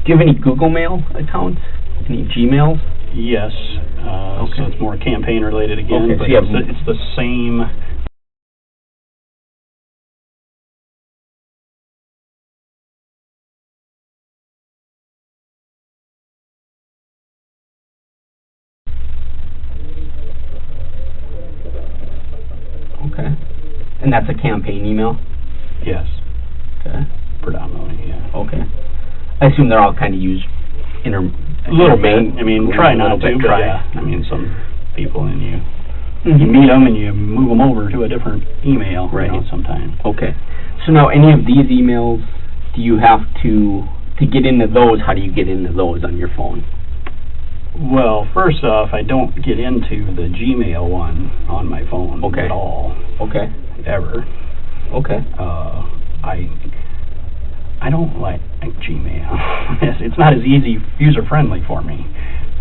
Do you have any Google Mail accounts? Any Gmails? Yes, so it's more campaign related again, Okay, but so you have it's the same. Okay. And that's a campaign email? Yes, Okay. predominantly, yeah. Okay. I assume they're all kind of used A little bit. I mean, try not to, but try. yeah. I mean, some people, and you Mhm. meet them and you move them over to a different email, Right. sometimes. Okay. So now, any of these emails, do you have to get into those? How do you get into those on your phone? Well, first off, I don't get into the Gmail one on my phone at all, Okay. ever. Okay. I don't like Gmail. It's not as easy, user-friendly for me.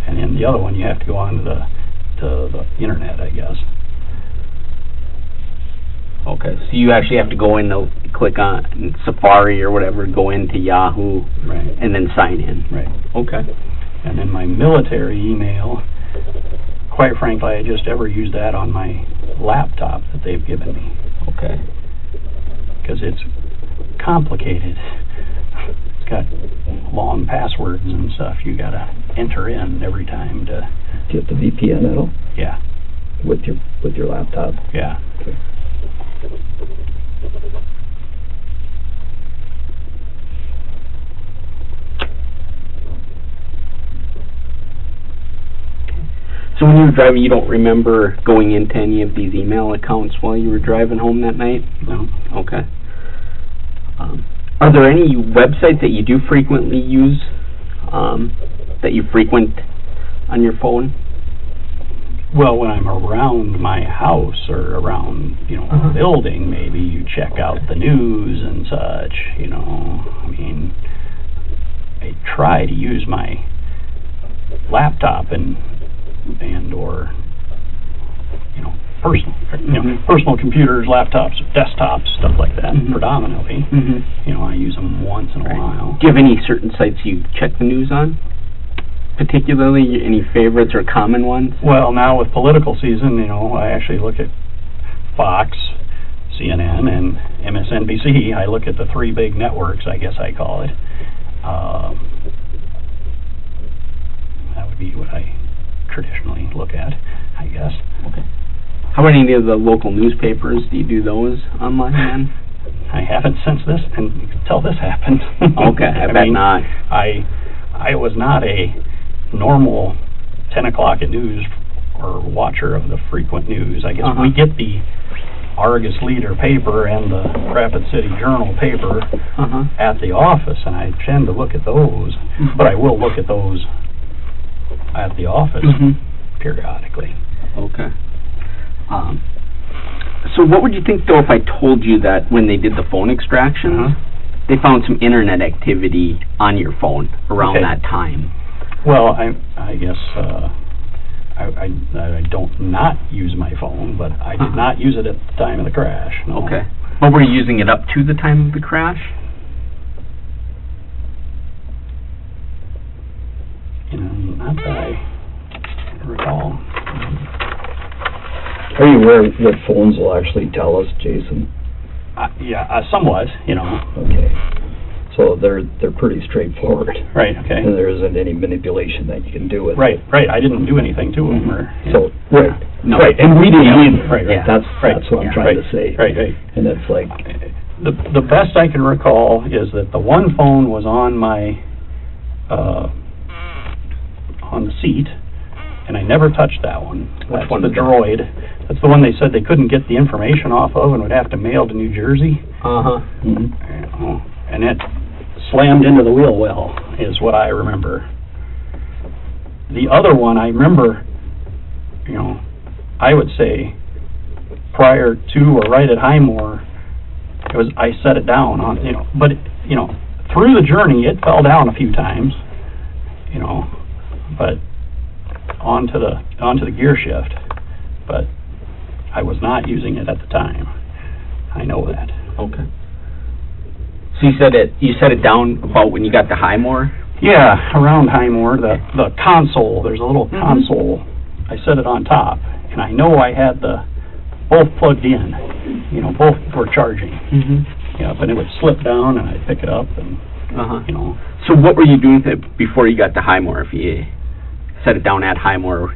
And then the other one, you have to go on to the internet, I guess. Okay. So you actually have to go in to click on Safari or whatever, go into Yahoo, Right. and then sign in. Right. Okay. And then my military email, quite frankly, I just ever use that on my laptop that they've given me. Okay. Because it's complicated. It's got long passwords and stuff you gotta enter in every time to... Do you have the VPN at all? Yeah. With your laptop? Yeah. Okay. So when you were driving, you don't remember going into any of these email accounts while you were driving home that night? No. Okay. Are there any websites that you do frequently use, that you frequent on your phone? Well, when I'm around my house or around, a building, maybe you check out the news and such, I mean, I try to use my laptop and or, personal computers, laptops, desktops, stuff like that, predominantly. You know, I use them once in a while. Do you have any certain sites you check the news on? Particularly, any favorites or common ones? Well, now with political season, you know, I actually look at Fox, CNN, and MSNBC. I look at the three big networks, I guess I call it. That would be what I traditionally look at, I guess. Okay. How about any of the local newspapers? Do you do those online then? I haven't since this, until this happened. Okay, I bet not. I was not a normal 10 o'clock at news or watcher of the frequent news. I guess we get the Argus Leader paper and the Rapid City Journal paper at the office, and I tend to look at those, but I will look at those at the office periodically. Okay. So what would you think, though, if I told you that when they did the phone extractions, they found some internet activity on your phone around that time? Well, I guess I don't not use my phone, but I did not use it at the time of the crash. No. Okay. But were you using it up to the time of the crash? You know, not that I recall. Are you aware what phones will actually tell us, Jason? Yeah, somewhat, you know. Okay. So they're pretty straightforward. Right, okay. And there isn't any manipulation that you can do with Right. I didn't do anything to them. So, right. No. Right, and we didn't either. Right. That's what I'm trying to say. Right. And it's like... The best I can recall is that the one phone was on my, on the seat, and I never touched that one. That's the Droid. That's the one they said they couldn't get the information off of and would have to mail to New Jersey. And it slammed into the wheel well, is what I remember. The other one, I remember, you know, I would say prior to or right at Highmore, I set it down on, you know, but, you know, through the journey, it fell down a few times, you know, but onto the gear shift, but I was not using it at the time. I know that. Okay. So you set it down about when you got to Highmore? Yeah, around Highmore, the console, there's a little console. I set it on top, and I know I had both plugged in, you know, both were charging. Yeah, but it would slip down, and I'd pick it up, and, you know. So what were you doing with it before you got to Highmore, if you set it down at Highmore?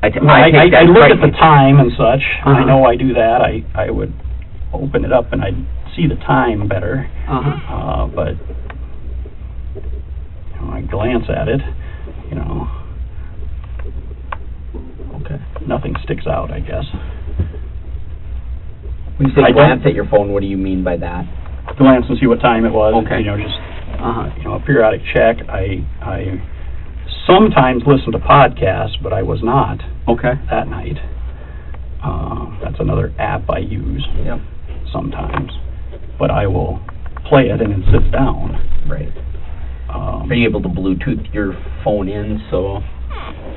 I look at the time and such. I know I do that. I would open it up, and I'd see the time better. But, you know, I glance at it, you know. Okay. Nothing sticks out, I guess. When you say glance at your phone, what do you mean by that? Glance and see what time it was. Okay. You know, just you know, a periodic check. I sometimes listen to podcasts, but I was not that night. That's another app I use sometimes. But I will play it and it sits down. Right. Are you able to Bluetooth your phone in so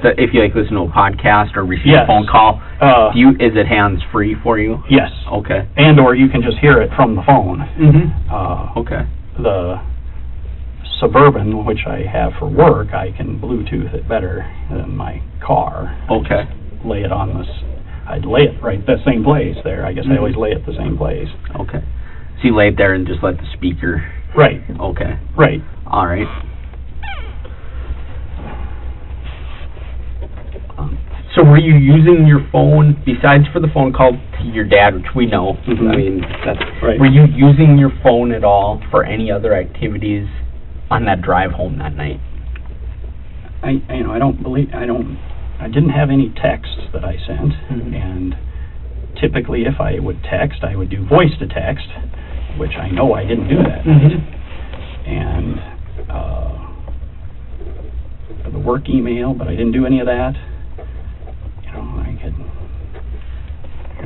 that if you like listen to a podcast or receive a phone call, is it hands free for you? Yes. Okay. And or you can just hear it from the phone. Okay. The Suburban, which I have for work, I can Bluetooth it better than my car. Okay. Just lay it on this. I'd lay it right the same place there. I guess I always lay it the same place. Okay. So you lay it there and just let the speaker... Right. Okay. Right. All right. So were you using your phone, besides for the phone call to your dad, which we know, I mean, that's right. Were you using your phone at all for any other activities on that drive home that night? I didn't have any texts that I sent, and typically if I would text, I would do voice to text, which I know I didn't do that night. And the work email, but I didn't do any of that.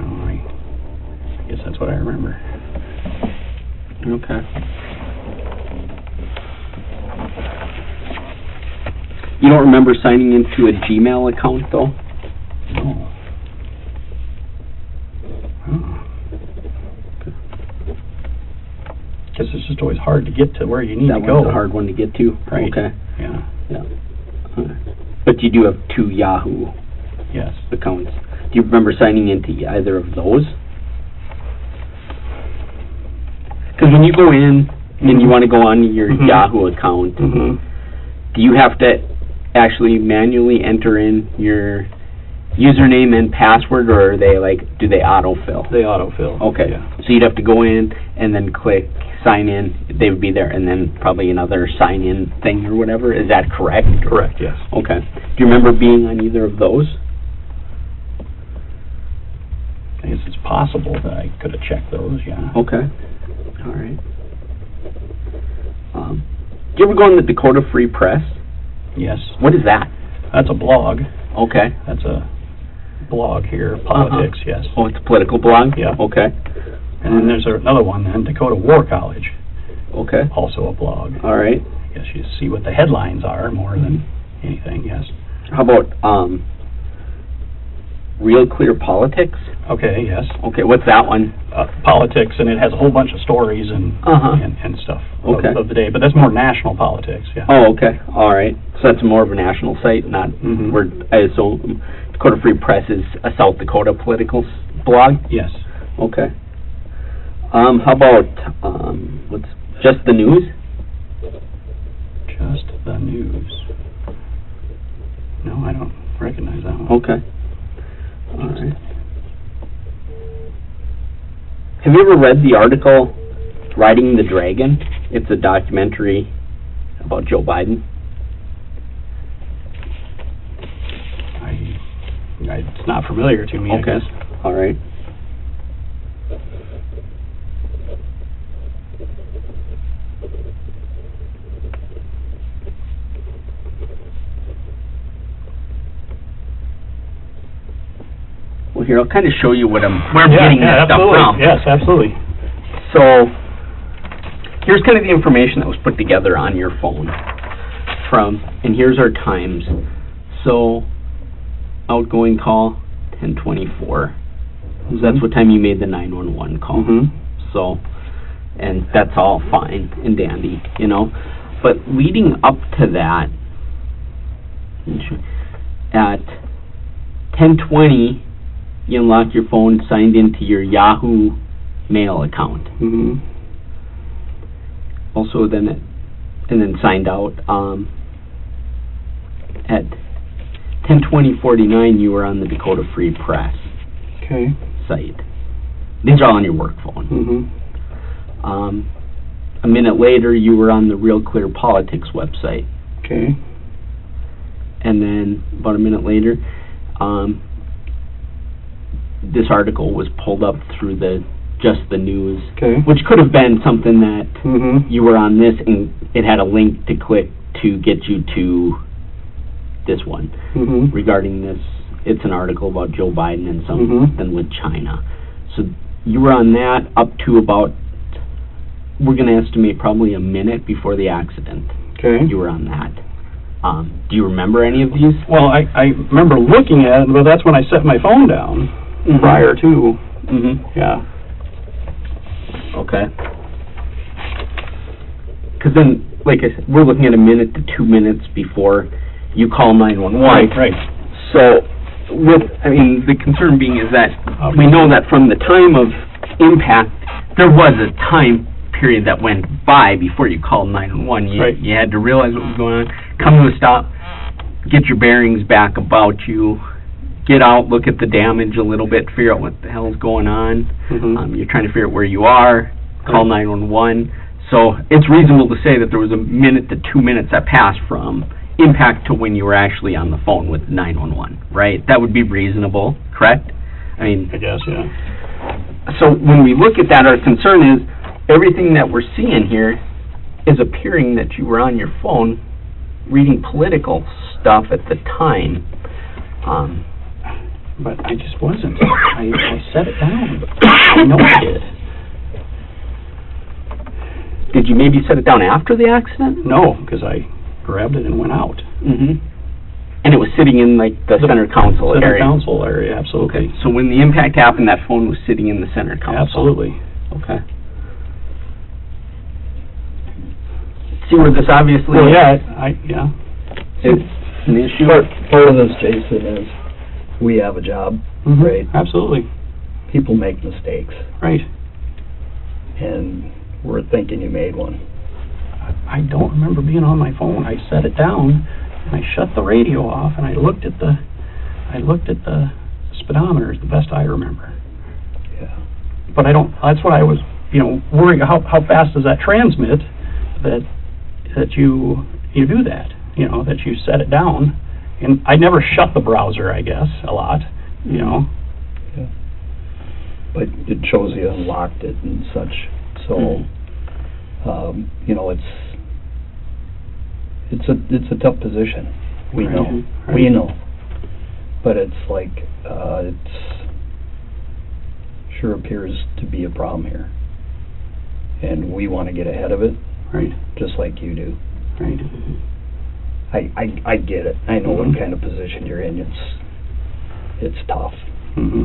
I guess that's what I remember. Okay. You don't remember signing into a Gmail account, though? No. Because it's just always hard to get to where you need That to go. one's a hard one to get to. Right. Okay. Yeah. But you do have 2 Yahoo Yes. accounts. Do you remember signing into either of those? Because when you go in and you want to go on your Yahoo account, do you have to actually manually enter in your username and password, or are they do they autofill? They autofill. Okay. Yeah. So you'd have to go in and then click sign in. They would be there, and then probably another sign in thing or whatever. Is that correct? Correct, yes. Okay. Do you remember being on either of those? I guess it's possible that I could have checked those, yeah. Okay. All right. Do you ever go on the Dakota Free Press? Yes. What is that? That's a blog. Okay. That's a blog here, politics, yes. Oh, it's a political blog? Yeah. Okay. And then there's another one then, Dakota War College. Okay. Also a blog. All right. I guess you see what the headlines are more than anything, yes. How about Real Clear Politics? Okay, yes. Okay, what's that one? Politics, and it has a whole bunch of stories and stuff of the day, but that's more national politics, yeah. Oh, okay. All right. So that's more of a national site, not where I assume Dakota Free Press is a South Dakota political blog? Yes. Okay. How about what's Just the News? Just the News. No, I don't recognize that one. Okay. All right. Have you ever read the article Riding the Dragon? It's a documentary about Joe Biden. It's not familiar to me, I guess. All right. Well, here, I'll kind of show you where I'm getting that stuff from. Yes, absolutely. So, here's kind of the information that was put together on your phone and here's our times. So, outgoing call, 10:24. So that's what time you made the 911 call. So, and that's all fine and dandy, you know. But leading up to that, at 10:20, you unlock your phone, signed into your Yahoo Mail account. Also, and then signed out. At 10:20:49, you were on the Dakota Free Press site. These are all on your work phone. A minute later, you were on the Real Clear Politics website. Okay. And then about a minute later, this article was pulled up through the Just the News, which could have been something that you were on this and it had a link to click to get you to this one regarding this. It's an article about Joe Biden and something with China. So you were on that up to about, we're going to estimate probably a minute before the accident. You were on that. Do you remember any of these? Well, I remember looking at it, but that's when I set my phone down prior to. Yeah. Okay. Because then, like I said, we're looking at a minute to 2 minutes before you call 911. Right. So, the concern being is that we know that from the time of impact, there was a time period that went by before you called 911. You had to realize what was going on, come to a stop, get your bearings back about you, get out, look at the damage a little bit, figure out what the hell's going on. You're trying to figure out where you are, call 911. So it's reasonable to say that there was a minute to 2 minutes that passed from impact to when you were actually on the phone with 911, right? That would be reasonable, correct? I guess, yeah. So when we look at that, our concern is everything that we're seeing here is appearing that you were on your phone reading political stuff at the time. But I just wasn't. I set it down. I know I did. Did you maybe set it down after the accident? No, because I grabbed it and went out. And it was sitting in like the center console area? Center console area, absolutely. Okay, so when the impact happened, that phone was sitting in the center console? Absolutely. Okay. see where this obviously... Well, yeah, yeah. It's an issue. Part of this, Jason, is we have a job, Mhm. right? Absolutely. People make mistakes, Right. and we're thinking you made one. I don't remember being on my phone. I set it down, and I shut the radio off, and I looked at the speedometers, the best I remember. Yeah. But I don't, that's what I was, worried, how fast does that transmit, that you do that, that you set it down. And I never shut the browser, I guess, a lot, Yeah. But it shows you unlocked it and such, so, it's a tough position. We Right. know. Right. We know. But it's like, it's sure appears to be a problem here. And we want to get ahead of it, Right, just like you do. right. I get it. I know Mhm. what kind of position you're in. It's tough. Mm-hmm.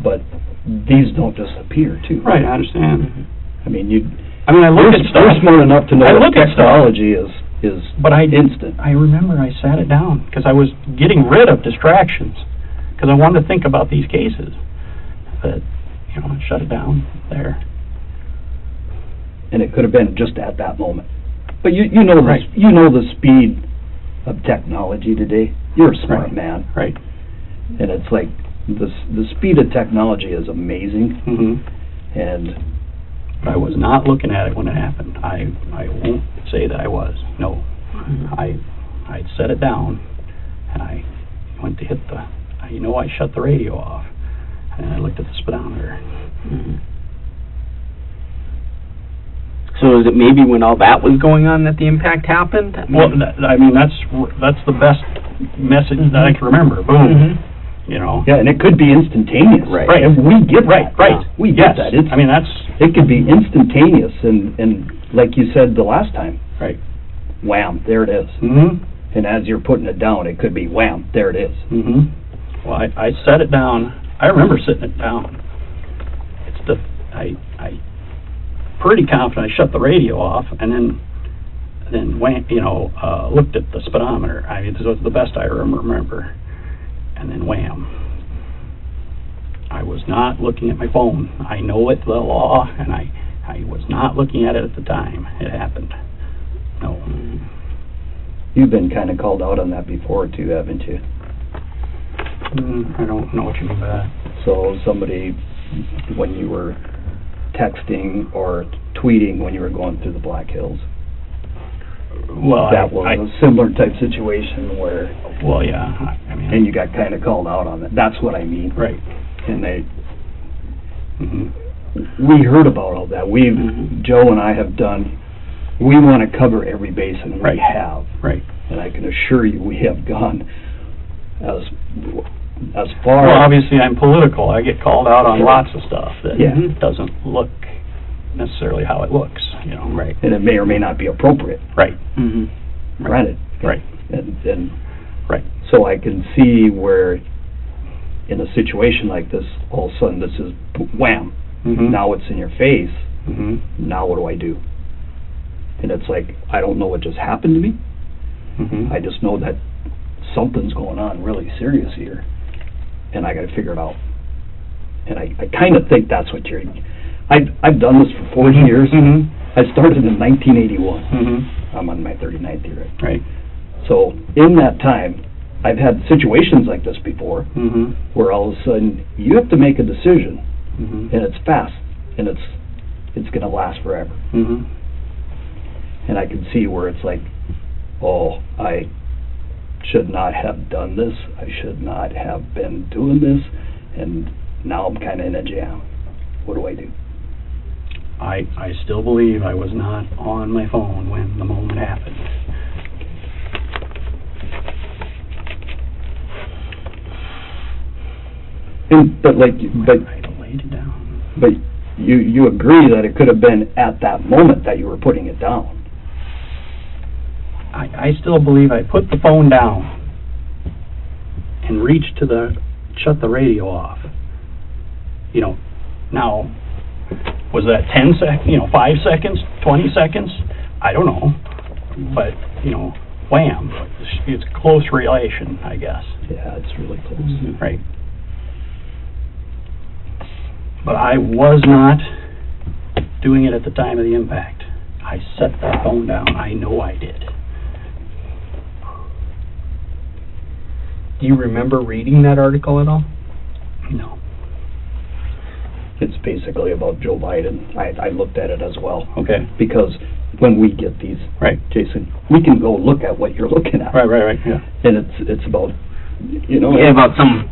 But these don't disappear, too. Right, I understand. I mean, I look at you're stuff. smart enough to know I that look at stuff. technology is But I instant. I remember I sat it down because I was getting rid of distractions because I wanted to think about these cases. But I shut it down there. And it could have been just at that moment. But you know Right. the speed of technology today. You're a smart Right. man, Right. and it's like the speed of technology is amazing. Mm-hmm. And I was not looking at it when it happened. I won't say that I was. No, I set it down, and I went to hit I shut the radio off, and I looked at the speedometer. Mhm. So is it maybe when all that was going on that the impact happened? Well, that's the best message that I can remember. Boom. Mhm. yeah, and it could be instantaneous. Right. Right. And we get that. Right. We Yes. get that. That's It could be instantaneous, and like you said the last time, right. wham, there it is. Mm-hmm. And as you're putting it down, it could be wham, there it is. Mm-hmm. Well, I set it down. I remember sitting it down. I pretty confident I shut the radio off, and then went, looked at the speedometer. This was the best I remember. And then wham. I was not looking at my phone. I know it's the law, and I was not looking at it at the time it happened. No. You've been kind of called out on that before too, haven't you? I don't know what you mean by that. So somebody, when you were texting or tweeting when you were going through the Black Hills, Well, that was a similar type situation where, well, yeah. and you got kind of called out on it. That's what I mean. Right. And Mm-hmm. we heard about all that. Joe and I have done, we want to cover every base, and Right. we have. Right. And I can assure you, we have gone as far. Well, obviously, I'm political. I get called out on lots of stuff that Yeah. doesn't look necessarily how it looks, Right. And it may or may not be appropriate. Right. Mhm. Granted. Right. And Right. so I can see where, in a situation like this, all of a sudden this is wham. Mm-hmm. Now it's in your face. Mm-hmm. Now what do I do? And it's like, I don't know what just happened to me. Mm-hmm. I just know that something's going on really serious here, and I got to figure it out. And I kind of think that's what you're. I've done this for 40 years. Mm-hmm. I started in 1981. Mm-hmm. I'm on my 39th year. Right. So in that time, I've had situations like this before, Mm-hmm. where all of a sudden you have to make a decision, Mm-hmm. and it's fast, and it's going to last forever. Mm-hmm. And I can see where it's like, oh, I should not have done this. I should not have been doing this, and now I'm kind of in a jam. What do I do? I still believe I was not on my phone when the moment happened. But I laid it down. But you agree that it could have been at that moment that you were putting it down. I still believe I put the phone down and reached to shut the radio off. Now, Was that 10 5 seconds, 20 seconds? I don't know. But, wham, it's close relation, I guess. Yeah, it's really close. Right. But I was not doing it at the time of the impact. I set that phone down. I know I did. Do you remember reading that article at all? No. It's basically about Joe Biden. I looked at it as well. Okay. Because when we get these, Right. Jason, we can go look at what you're looking at. Right, yeah. And it's about, Yeah, about some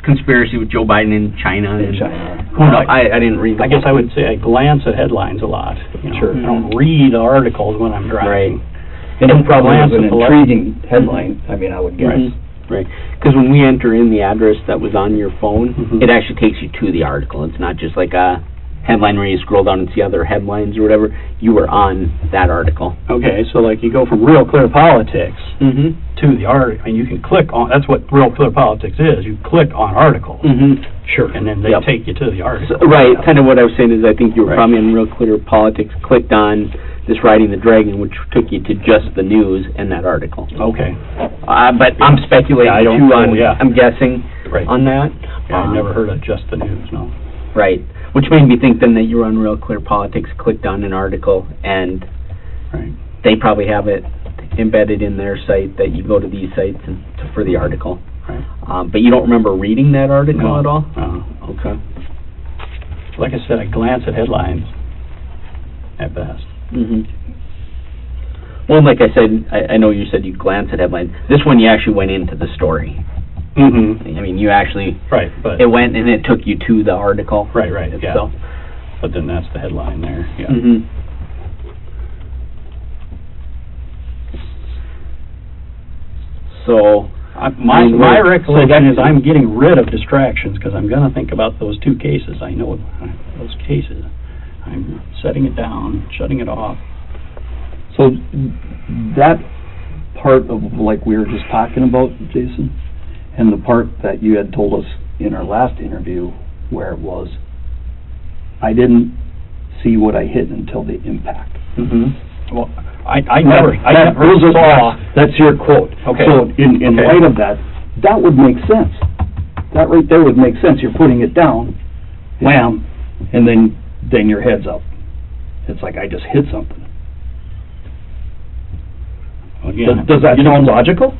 conspiracy with Joe Biden in China. in China. Who knows? I didn't read the I guess whole I would say I glance at headlines a lot. Sure. I don't read articles when I'm driving. Right. And it probably glance was an at the intriguing headline, I mean, I would guess. Right. Right. Because when we enter in the address that was on your phone, Mhm. it actually takes you to the article. It's not just like a headline where you scroll down and see other headlines or whatever. You were on that article. Okay, so like you go from Real Clear Politics Mm-hmm. to the article, and you can click on, that's what Real Clear Politics is, you click on articles, Mm-hmm. Sure. and then they Yep. take you to the article. So, right. Kind of what I was saying is I think you were Right. probably in Real Clear Politics, clicked on this Riding the Dragon, which took you to just the news and that article. Okay, But I'm speculating Yeah, I don't too know, on, yeah. I'm guessing right. on that. Yeah, I've never heard of Just the News, no. Right. Which made me think then that you were on Real Clear Politics, clicked on an article, and Right. they probably have it embedded in their site that you go to these sites for the article. Right. But you don't remember reading that article No. at all? Okay. Like I said, I glance at headlines at best. Mm-hmm. Well, like I said, I know you said you glance at headlines. This one you actually went into the story. Mm-hmm. I mean, you actually, Right, but, it went and it took you to the article right, yeah. itself. But then that's the headline there, yeah. Mm-hmm. So, My recollection is I'm getting rid of distractions, because I'm gonna think about those two cases. I know those cases. I'm setting it down, shutting it off. So that part of, like we were just talking about, Jason, and the part that you had told us in our last interview, where it was, I didn't see what I hit until the impact. Mm-hmm. Well, I never saw. That's your quote. Okay. So in Okay. light of that, that would make sense. That right there would make sense. You're putting it down, wham, and then your head's up. It's like I just hit something. Again, Does that sound logical?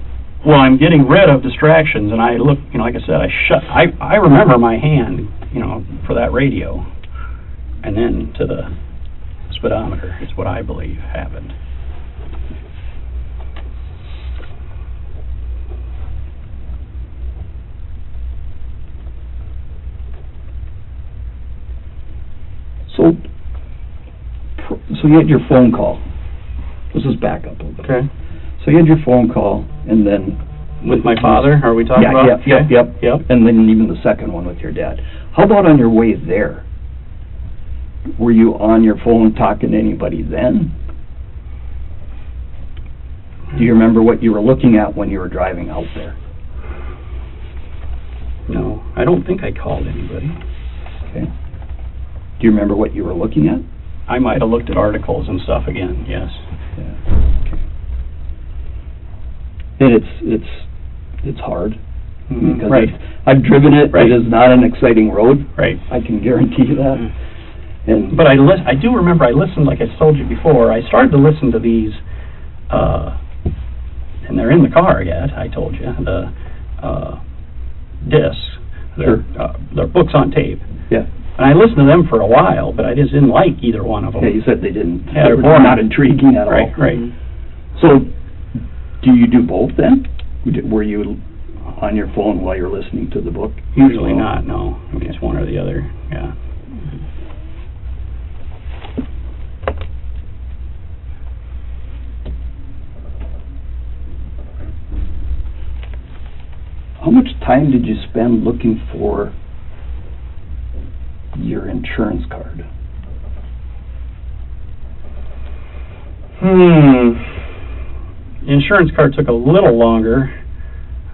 Well, I'm getting rid of distractions, and I look, like I said, I remember my hand, for that radio, and then to the speedometer is what I believe happened. So you had your phone call. This is back up a little bit. Okay. So you had your phone call, and then... With my father, are we talking about? Yep. And then even the second one with your dad. How about on your way there? Were you on your phone talking to anybody then? Do you remember what you were looking at when you were driving out there? No, I don't think I called anybody. Okay. Do you remember what you were looking at? I might have looked at articles and stuff again, yes. Yeah. And it's hard. Because Right. I've driven it. Right. It is not an exciting road. Right. I can guarantee you that. And But I do remember I listened, like I told you before, I started to listen to these, and they're in the car yet, I told you, the discs. They're books on tape. yeah. And I listened to them for a while, but I just didn't like either one of them. Yeah, you said they didn't. Yeah, They they're were boring. not intriguing at all. Right. So, do you do both then? Were you on your phone while you're listening to the book? Usually not, no. It's one or the other, yeah. How much time did you spend looking for your insurance card? The insurance card took a little longer.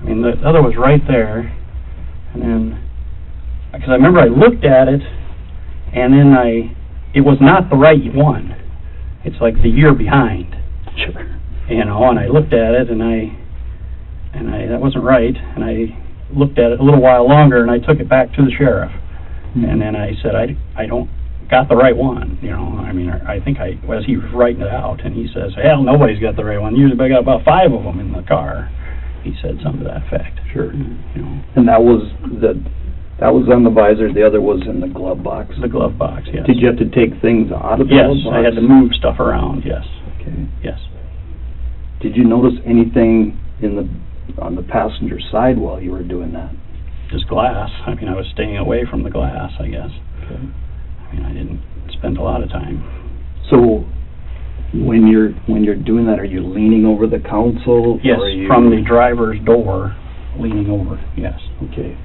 I mean, the other was right there. And then, because I remember I looked at it, And then it was not the right one. It's like the year behind. Sure. You know, and I looked at it, and that wasn't right, and I looked at it a little while longer, and I took it back to the sheriff. And then I said, I don't got the right one, you know. I mean, I think as he was writing it out, and he says, hell, nobody's got the right one. Usually I got about 5 of them in the car. He said something to that effect. Sure. You know. And that was on the visor, the other was in the glove box? The glove box, yes. Did you have to take things out of the Yes, glove box? I had to move stuff around, yes. Okay. Yes. Did you notice anything on the passenger side while you were doing that? Just glass. I mean, I was staying away from the glass, I guess. Okay. I mean, I didn't spend a lot of time. So, when you're doing that, are you leaning over the console? Yes, or are you... from the driver's door, leaning over, yes. Okay.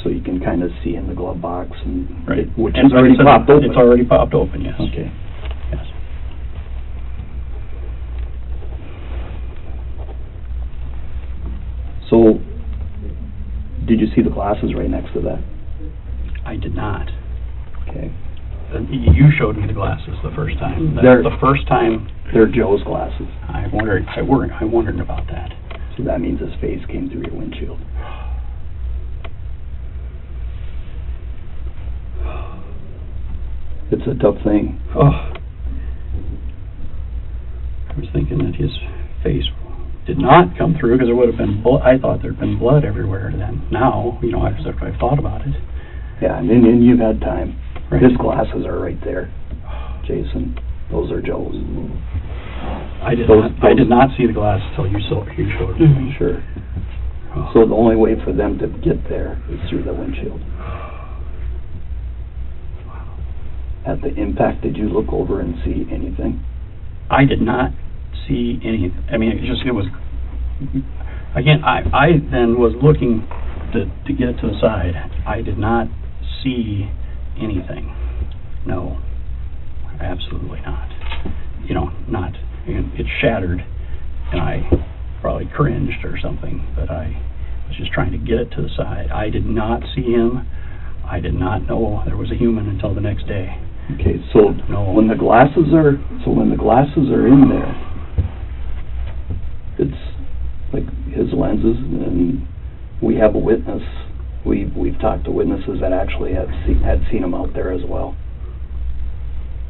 So you can kind of see in the glove box, and Right. which And is already like I said, popped open. It's already popped open, yes. Okay. Yes. So, did you see the glasses right next to that? I did not. Okay. You showed me the glasses the first time. They're- The first time They're Joe's glasses. I wondered about that. So that means his face came through your windshield. It's a tough thing. Oh. I was thinking that his face did not come through because there would have been I thought there'd been blood everywhere then. Now, you know, I've thought about it. Yeah, and you've had time. Right. His glasses are right there, Jason. Those are Joe's. I did not see the glass until you showed it to me. Sure. Oh. So the only way for them to get there is through the windshield. At the impact, did you look over and see anything? I did not see any. I mean, it was. Again, I then was looking to get it to the side. I did not see anything. No, absolutely not. You know, not. It shattered, and I probably cringed or something. But I was just trying to get it to the side. I did not see him. I did not know there was a human until the next day. Okay, so No. when the glasses are in there, it's like his lenses, and we have a witness. We've talked to witnesses that actually had seen him out there as well.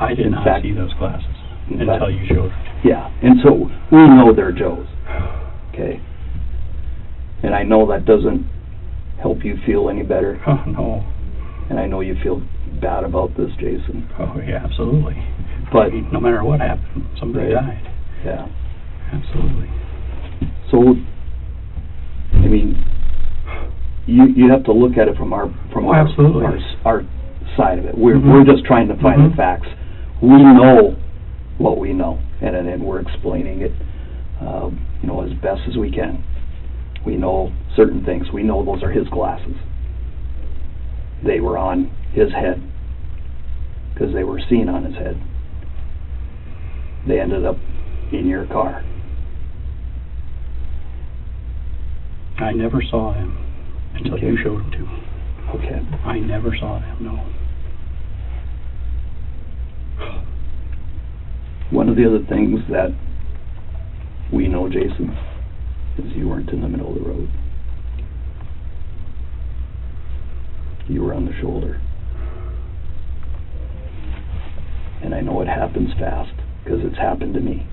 I did In not fact- see those glasses in until fact- you showed it. Yeah, and so we know they're Joe's. Okay, and I know that doesn't help you feel any better, Oh, no. and I know you feel bad about this, Jason. Oh, yeah, absolutely. But No matter what happened, somebody Right. died. yeah, Absolutely. so I mean, you have to look at it from our absolutely. our side of it. We're Mhm. we're just trying to find Mhm. the facts. We know what we know, and we're explaining it, you know, as best as we can. We know certain things. We know those are his glasses. They were on his head because they were seen on his head. They ended up in your car. I never saw him until Okay. you showed him to me. Okay. I never saw them, no. One of the other things that we know, Jason, is you weren't in the middle of the road. You were on the shoulder. And I know it happens fast, because it's happened to me.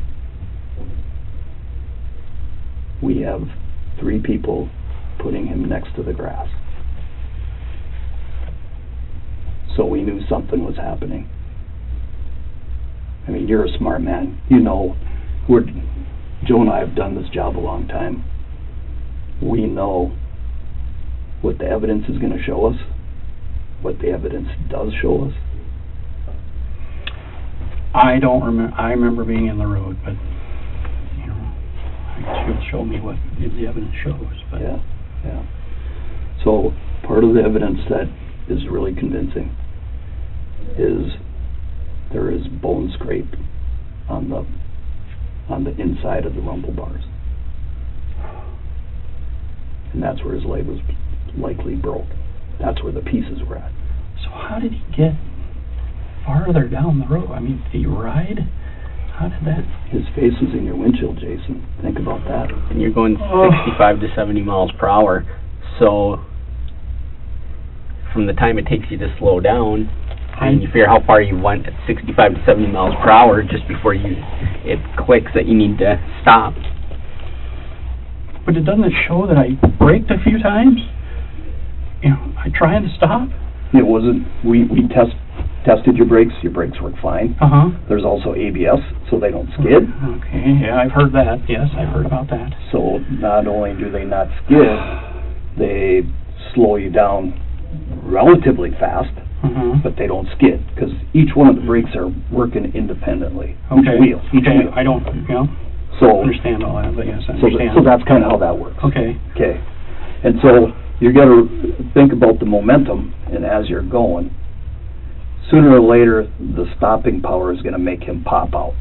We have 3 people putting him next to the grass. So we knew something was happening. I mean, you're a smart man. You know, Joe and I have done this job a long time. We know what the evidence is going to show us, what the evidence does show us. I don't remember. I remember being in the road, but you know, it should show me what the evidence shows. But Yeah, yeah. So part of the evidence that is really convincing is there is bone scrape on the inside of the rumble bars, and that's where his leg was likely broke. That's where the pieces were at. So how did he get farther down the road. I mean, did he ride? How did that? His face was in your windshield, Jason. Think about that. And you're going 65 to 70 miles per hour, so from the time it takes you to slow down, and you figure how far you went at 65 to 70 miles per hour just before it clicks that you need to stop. But doesn't it show that I braked a few times? You know, I trying to stop? It wasn't, we tested your brakes work fine. Uh-huh. There's also ABS, so they don't skid. Okay, yeah, I've heard that. Yes, I've heard about that. So not only do they not skid, they slow you down relatively fast, but they don't skid, because each one of the brakes are working independently. Okay. Each wheel. I don't, So understand all that, but yes, I so understand. so that's kind of how that works. Okay. Okay. And so you got to think about the momentum, and as you're going, sooner or later the stopping power is going to make him pop out.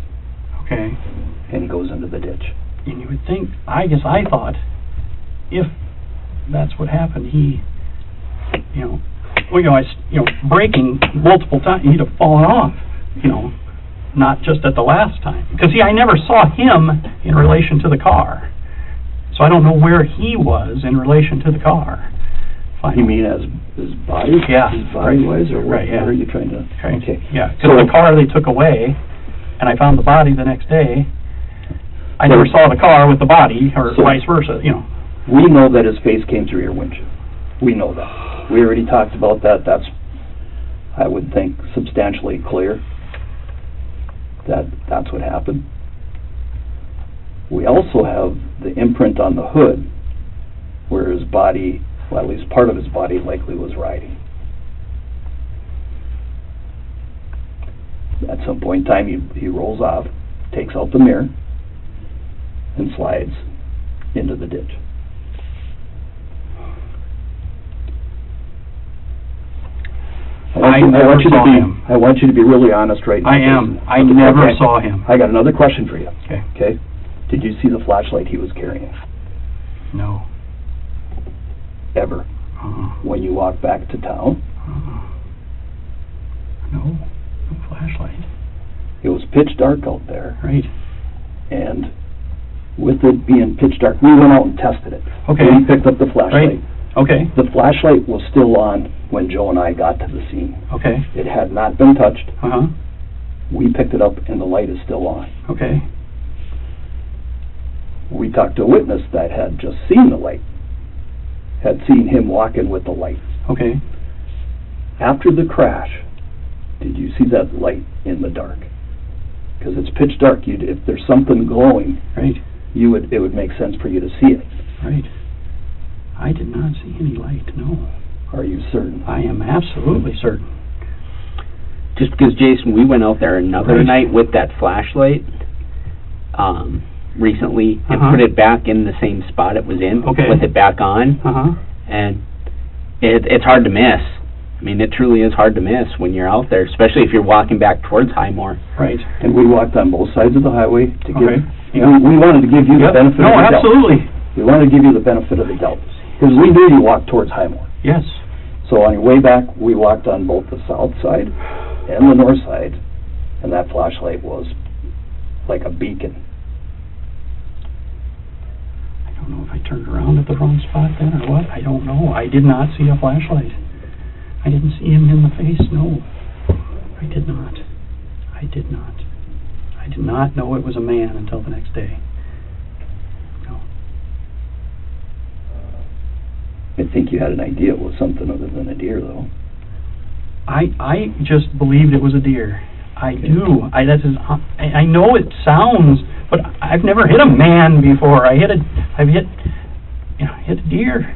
Okay. And he goes into the ditch. And you would think, I guess I thought, if that's what happened, he, braking multiple times, he'd have fallen off, not just at the last time. Because, I never saw him in relation to the car. So I don't know where he was in relation to the car. You mean as his body? Yeah. His body-wise, or what? Right, yeah. Where are you trying to... Right. Okay. Yeah, because the car they took away, and I found the body the next day, I never saw the car with the body, or vice versa, We know that his face came through your windshield. We know that. We already talked about that. That's, I would think, substantially clear that that's what happened. We also have the imprint on the hood where his body, well, at least part of his body, likely was riding. At some point in time, he rolls off, takes out the mirror, and slides into the ditch. I never saw him. I want you to be really honest right now. I am. I never saw him. I got another question for you. Okay. Did you see the flashlight he was carrying? No. Ever? When you walked back to town? No flashlight. It was pitch dark out there. Right. And with it being pitch dark, we went out and tested it. Okay. We picked up the flashlight. Right. Okay. The flashlight was still on when Joe and I got to the scene. Okay. It had not been touched. Uh-huh. We picked it up and the light is still on. Okay. We talked to a witness that had just seen the light, had seen him walking with the light. Okay. After the crash, did you see that light in the dark? Because it's pitch dark. If there's something glowing, right, it would make sense for you to see it. Right. I did not see any light, no. Are you certain? I am absolutely certain. Just because, Jason, we went out there another night with that flashlight recently and put it back in the same spot it was in, with it back on, and it's hard to miss. I mean, it truly is hard to miss when you're out there, especially if you're walking back towards Highmore. Right. And we walked on both sides of the highway to give... We wanted to give you the benefit of the doubt. No, absolutely. We wanted to give you the benefit of the doubt. Because we knew you walked towards Highmore. Yes. So on your way back, we walked on both the south side and the north side, and that flashlight was like a beacon. I don't know if I turned around at the wrong spot then or what. I don't know. I did not see a flashlight. I didn't see him in the face, no. I did not. I did not. I did not know it was a man until the next day. No. I think you had an idea it was something other than a deer, though. I just believed it was a deer. I do. I know it sounds, but I've never hit a man before. I've hit a deer,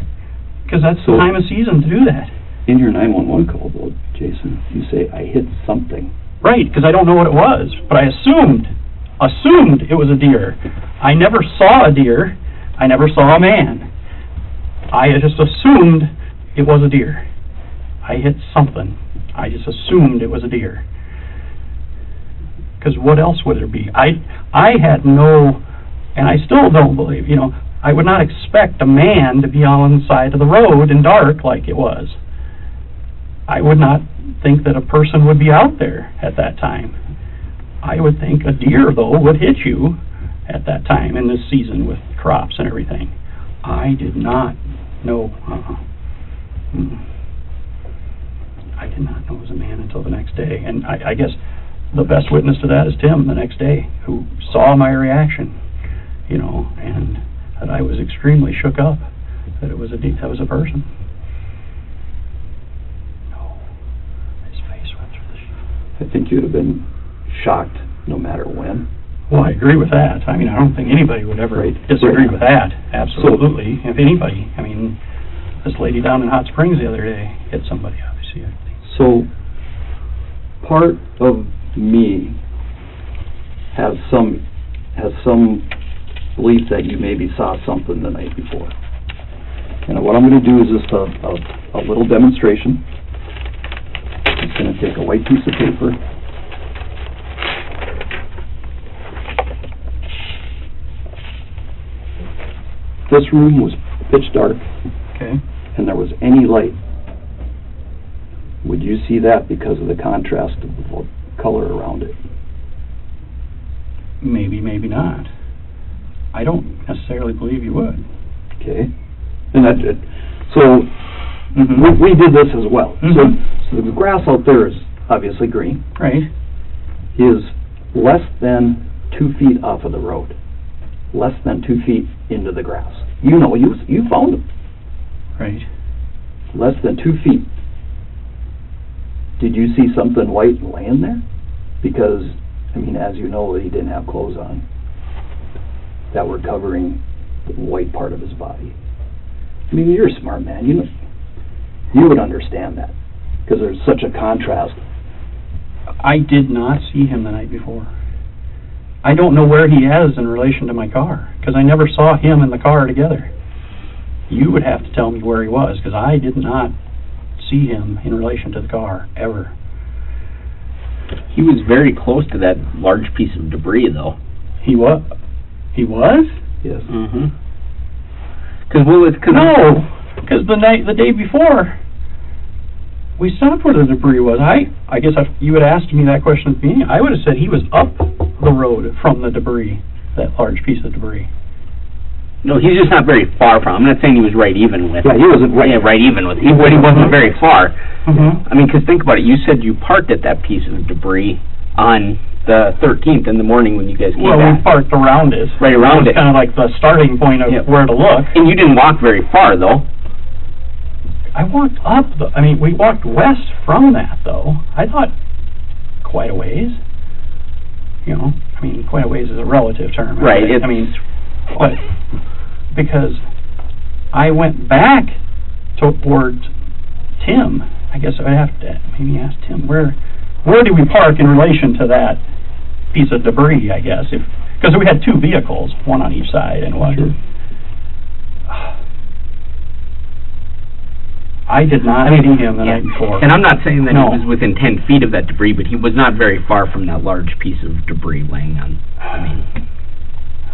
because that's the time of season to do that. In your 911 call, though, Jason, you say, I hit something. Right, because I don't know what it was, but I assumed it was a deer. I never saw a deer. I never saw a man. I just assumed it was a deer. I hit something. I just assumed it was a deer. Because what else would there be? I had no, and I still don't believe, I would not expect a man to be on the side of the road in dark like it was. I would not think that a person would be out there at that time. I would think a deer, though, would hit you at that time in this season with crops and everything. I did not know. I did not know it was a man until the next day. And I guess the best witness to that is Tim the next day, who saw my reaction, you know, and that I was extremely shook up that it was that was a person. No, his face went through the sheet. I think you'd have been shocked no matter when. Well, I agree with that. I mean, I don't think anybody would ever disagree with that. Absolutely. If anybody, I mean, this lady down in Hot Springs the other day hit somebody, obviously. So, part of me has some belief that you maybe saw something the night before. And what I'm going to do is just a little demonstration. I'm just going to take a white piece of paper. This room was pitch dark. Okay. And there was any light. Would you see that because of the contrast of the color around it? Maybe, maybe not. I don't necessarily believe you would. Okay. And that, so we did this as well. So the grass out there is obviously green. Right. Is less than 2 feet off of the road. Less than 2 feet into the grass. You know, you found them. Right. Less than 2 feet. Did you see something white laying there? Because, I mean, as you know, he didn't have clothes on that were covering the white part of his body. I mean, you're a smart man. You would understand that because there's such a contrast. I did not see him the night before. I don't know where he is in relation to my car because I never saw him and the car together. You would have to tell me where he was because I did not see him in relation to the car ever. He was very close to that large piece of debris, though. He was? He was? Yes. Because because the day before, we stopped where the debris was. I guess if you had asked me that question at the beginning, I would have said he was up the road from the debris, that large piece of debris. No, he's just not very far from. I'm not saying he was right even with. Yeah, he wasn't right. Yeah, right even with. He wasn't very far. Mm-hmm. I mean, because think about it. You said you parked at that piece of debris on the 13th in the morning when you guys came back. Well, we parked around it. Right around it. Kind of like the starting point of where to look. And you didn't walk very far, though. I walked up we walked west from that, though. I thought quite a ways. You know, I mean, quite a ways is a relative term. Right. I mean, but because I went back towards Tim, I guess I would have to maybe ask Tim, where do we park in relation to that piece of debris, I guess, because we had two vehicles, one on each side, and one. Sure. I did not see him the night before. And I'm not saying that he was within 10 feet of that debris, but he was not very far from that large piece of debris laying on.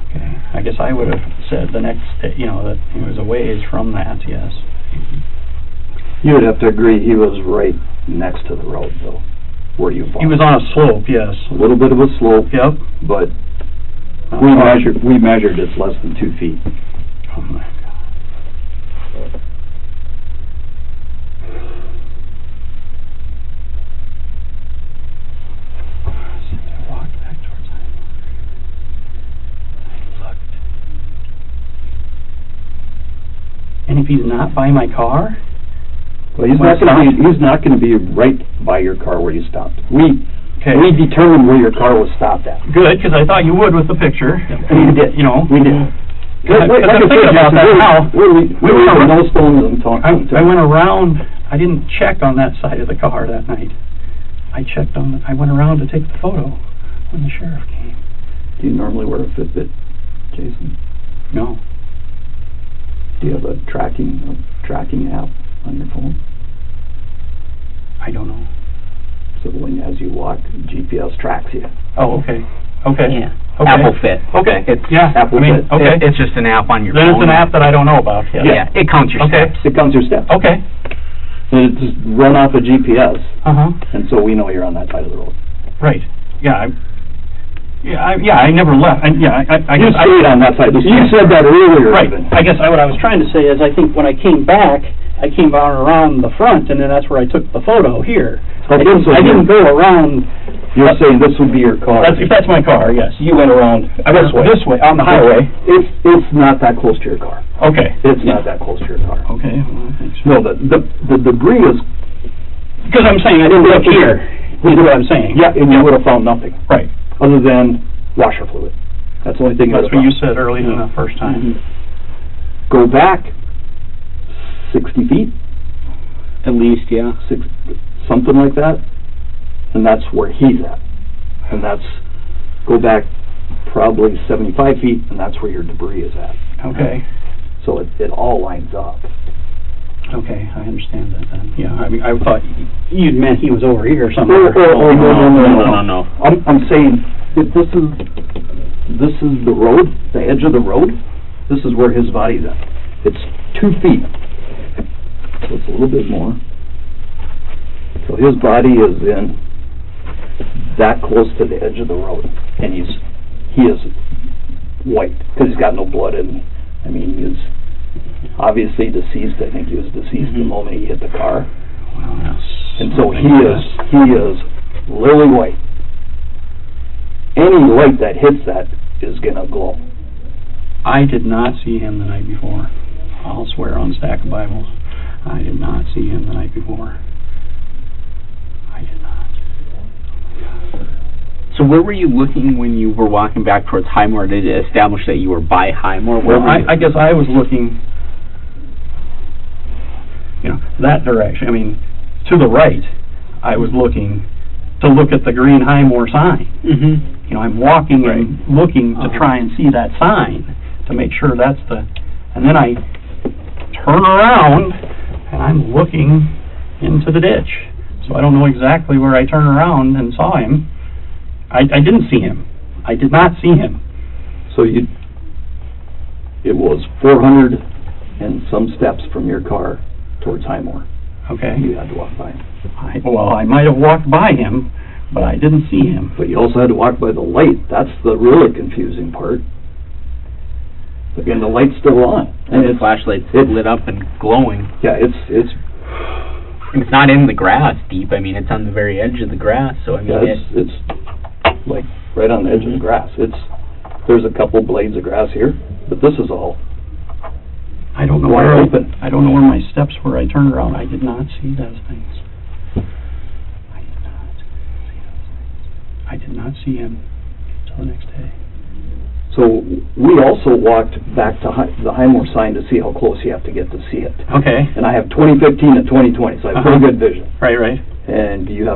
Okay, I guess I would have said the next day, that he was a ways from that, yes. You would have to agree he was right next to the road, though, where you found He was on a slope, yes. a little bit of a slope. Yep. But we measured it's less than 2 feet. Oh my God. I walked back towards him. I looked. And if he's not by my car? Well, he's not going to be right by your car where you stopped. We determined where your car was stopped at. Good, because I thought you would with the picture. We did. We did. I'm thinking about that now. I went around. I didn't check on that side of the car that night. I went around to take the photo when the sheriff came. Do you normally wear a Fitbit, Jason? No. Do you have a tracking app on your phone? I don't know. So as you walk, GPS tracks you. Oh, okay. Okay. Yeah. Okay. Apple Fit. Okay. Apple Fit. Okay. It's just an app on your then phone. Then it's an app that I don't know about. Yeah. It counts your steps. It counts your steps. Okay. It's run off a GPS, Uh-huh. and so we know you're on that side of the road. Right. Yeah, I never left. I You guess stayed on that side. You said that earlier. Right. Even. I guess what I was trying to say is I think when I came back, I came down around the front, and then that's where I took the photo here. I didn't go around. You're saying this would be your car. If that's my car, yes. You went around This way, on the highway. It's not that close to your car. Okay. It's not that close to your car. Okay, well, I think so. No, the debris is... Because I'm saying I didn't look here, is what I'm saying. Yeah, and you would have found nothing. Right. Other than washer fluid. That's the only thing you would That's have what found. you said earlier the first time. Go back 60 feet, At least, yeah. something like that, and that's where he's at. And that's, go back probably 75 feet, and that's where your debris is at. Okay. So it all lines up. Okay, I understand that then. Yeah, I mean, I thought you'd meant he was over here somewhere. No. I'm saying, if this is the road, the edge of the road, this is where his body's at. It's 2 feet. So it's a little bit more. So his body is in that close to the edge of the road, and he is white because he's got no blood in. I mean, he's obviously deceased. I think he was deceased the moment he hit the car, and so he is lily white. Any light that hits that is gonna glow. I did not see him the night before. I'll swear on stack of Bibles. I did not see him the night before. I did not. So where were you looking when you were walking back towards Highmore? Did it establish that you were by Highmore? Where Well, were you? I guess I was looking, that direction. I mean, to the right, I was looking to look at the green Highmore sign. Mm-hmm. I'm walking and looking to try and see that sign to make sure that's the, and then I turn around and I'm looking into the ditch. So I don't know exactly where I turned around and saw him. I didn't see him. I did not see him. So it was 400 and some steps from your car towards Highmore. Okay. You had to walk by him. I might have walked by him, but I didn't see him. But you also had to walk by the light. That's the really confusing part. Again, the light's still on. And the flashlight's lit up and glowing. Yeah, it's not in the grass deep. I mean, it's on the very edge of the grass. So I mean, it's like right on the edge of the grass. There's a couple blades of grass here, but this is all I don't know wide where open. I don't know where my steps were. I turned around. I did not see those things. I did not see him until the next day. So we also walked back to the Highmore sign to see how close you have to get to see it. Okay. And I have 2015 and 2020, so I have pretty good vision. Right. And you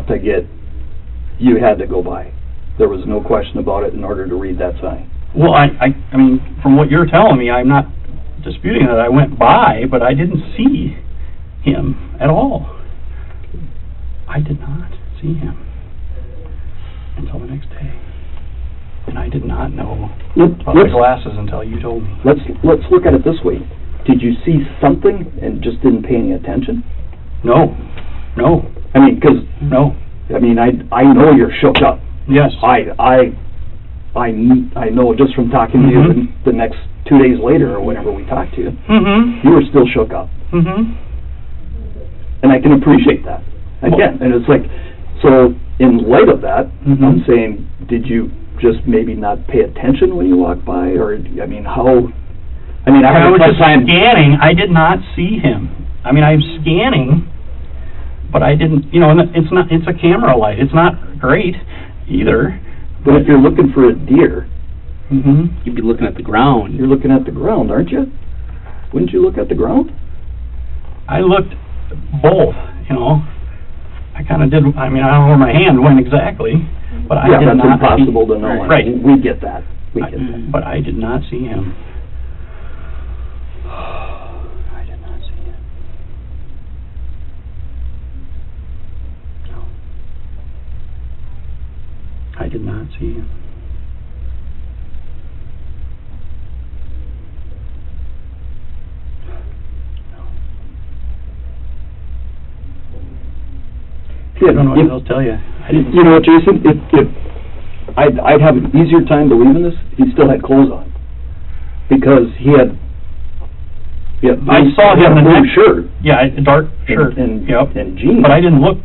had to go by. There was no question about it in order to read that sign. Well, I mean, from what you're telling me, I'm not disputing that I went by, but I didn't see him at all. I did not see him until the next day. And I did not know about the glasses until you told me. Let's look at it this way. Did you see something and just didn't pay any attention? No. I mean, because No. I mean, I know you're shook up. Yes. I know just from talking to you the next 2 days later or whenever we talked to you, you were still shook up. And I can appreciate that. Again, and it's like, so in light of that, I'm saying, did you just maybe not pay attention when you walked by, or I mean, how? I mean, I was just scanning. I did not see him. I mean, I'm scanning, but I didn't. And it's a camera light. It's not great either. But if you're looking for a deer, you'd be looking at the ground. You're looking at the ground, aren't you? Wouldn't you look at the ground? I looked both. I kind of did. I mean, I don't know where my hand went exactly, but I did not. Yeah, that's impossible to know. Right. We get that. We get that. But I did not see him. I did not see him. No. I did not see him. I don't know what else to tell you. I didn't. You know what, Jason, if I'd have an easier time believing this if he still had clothes on. Because he had I saw him in a blue next shirt. Yeah, a dark shirt. And jeans. But I didn't look.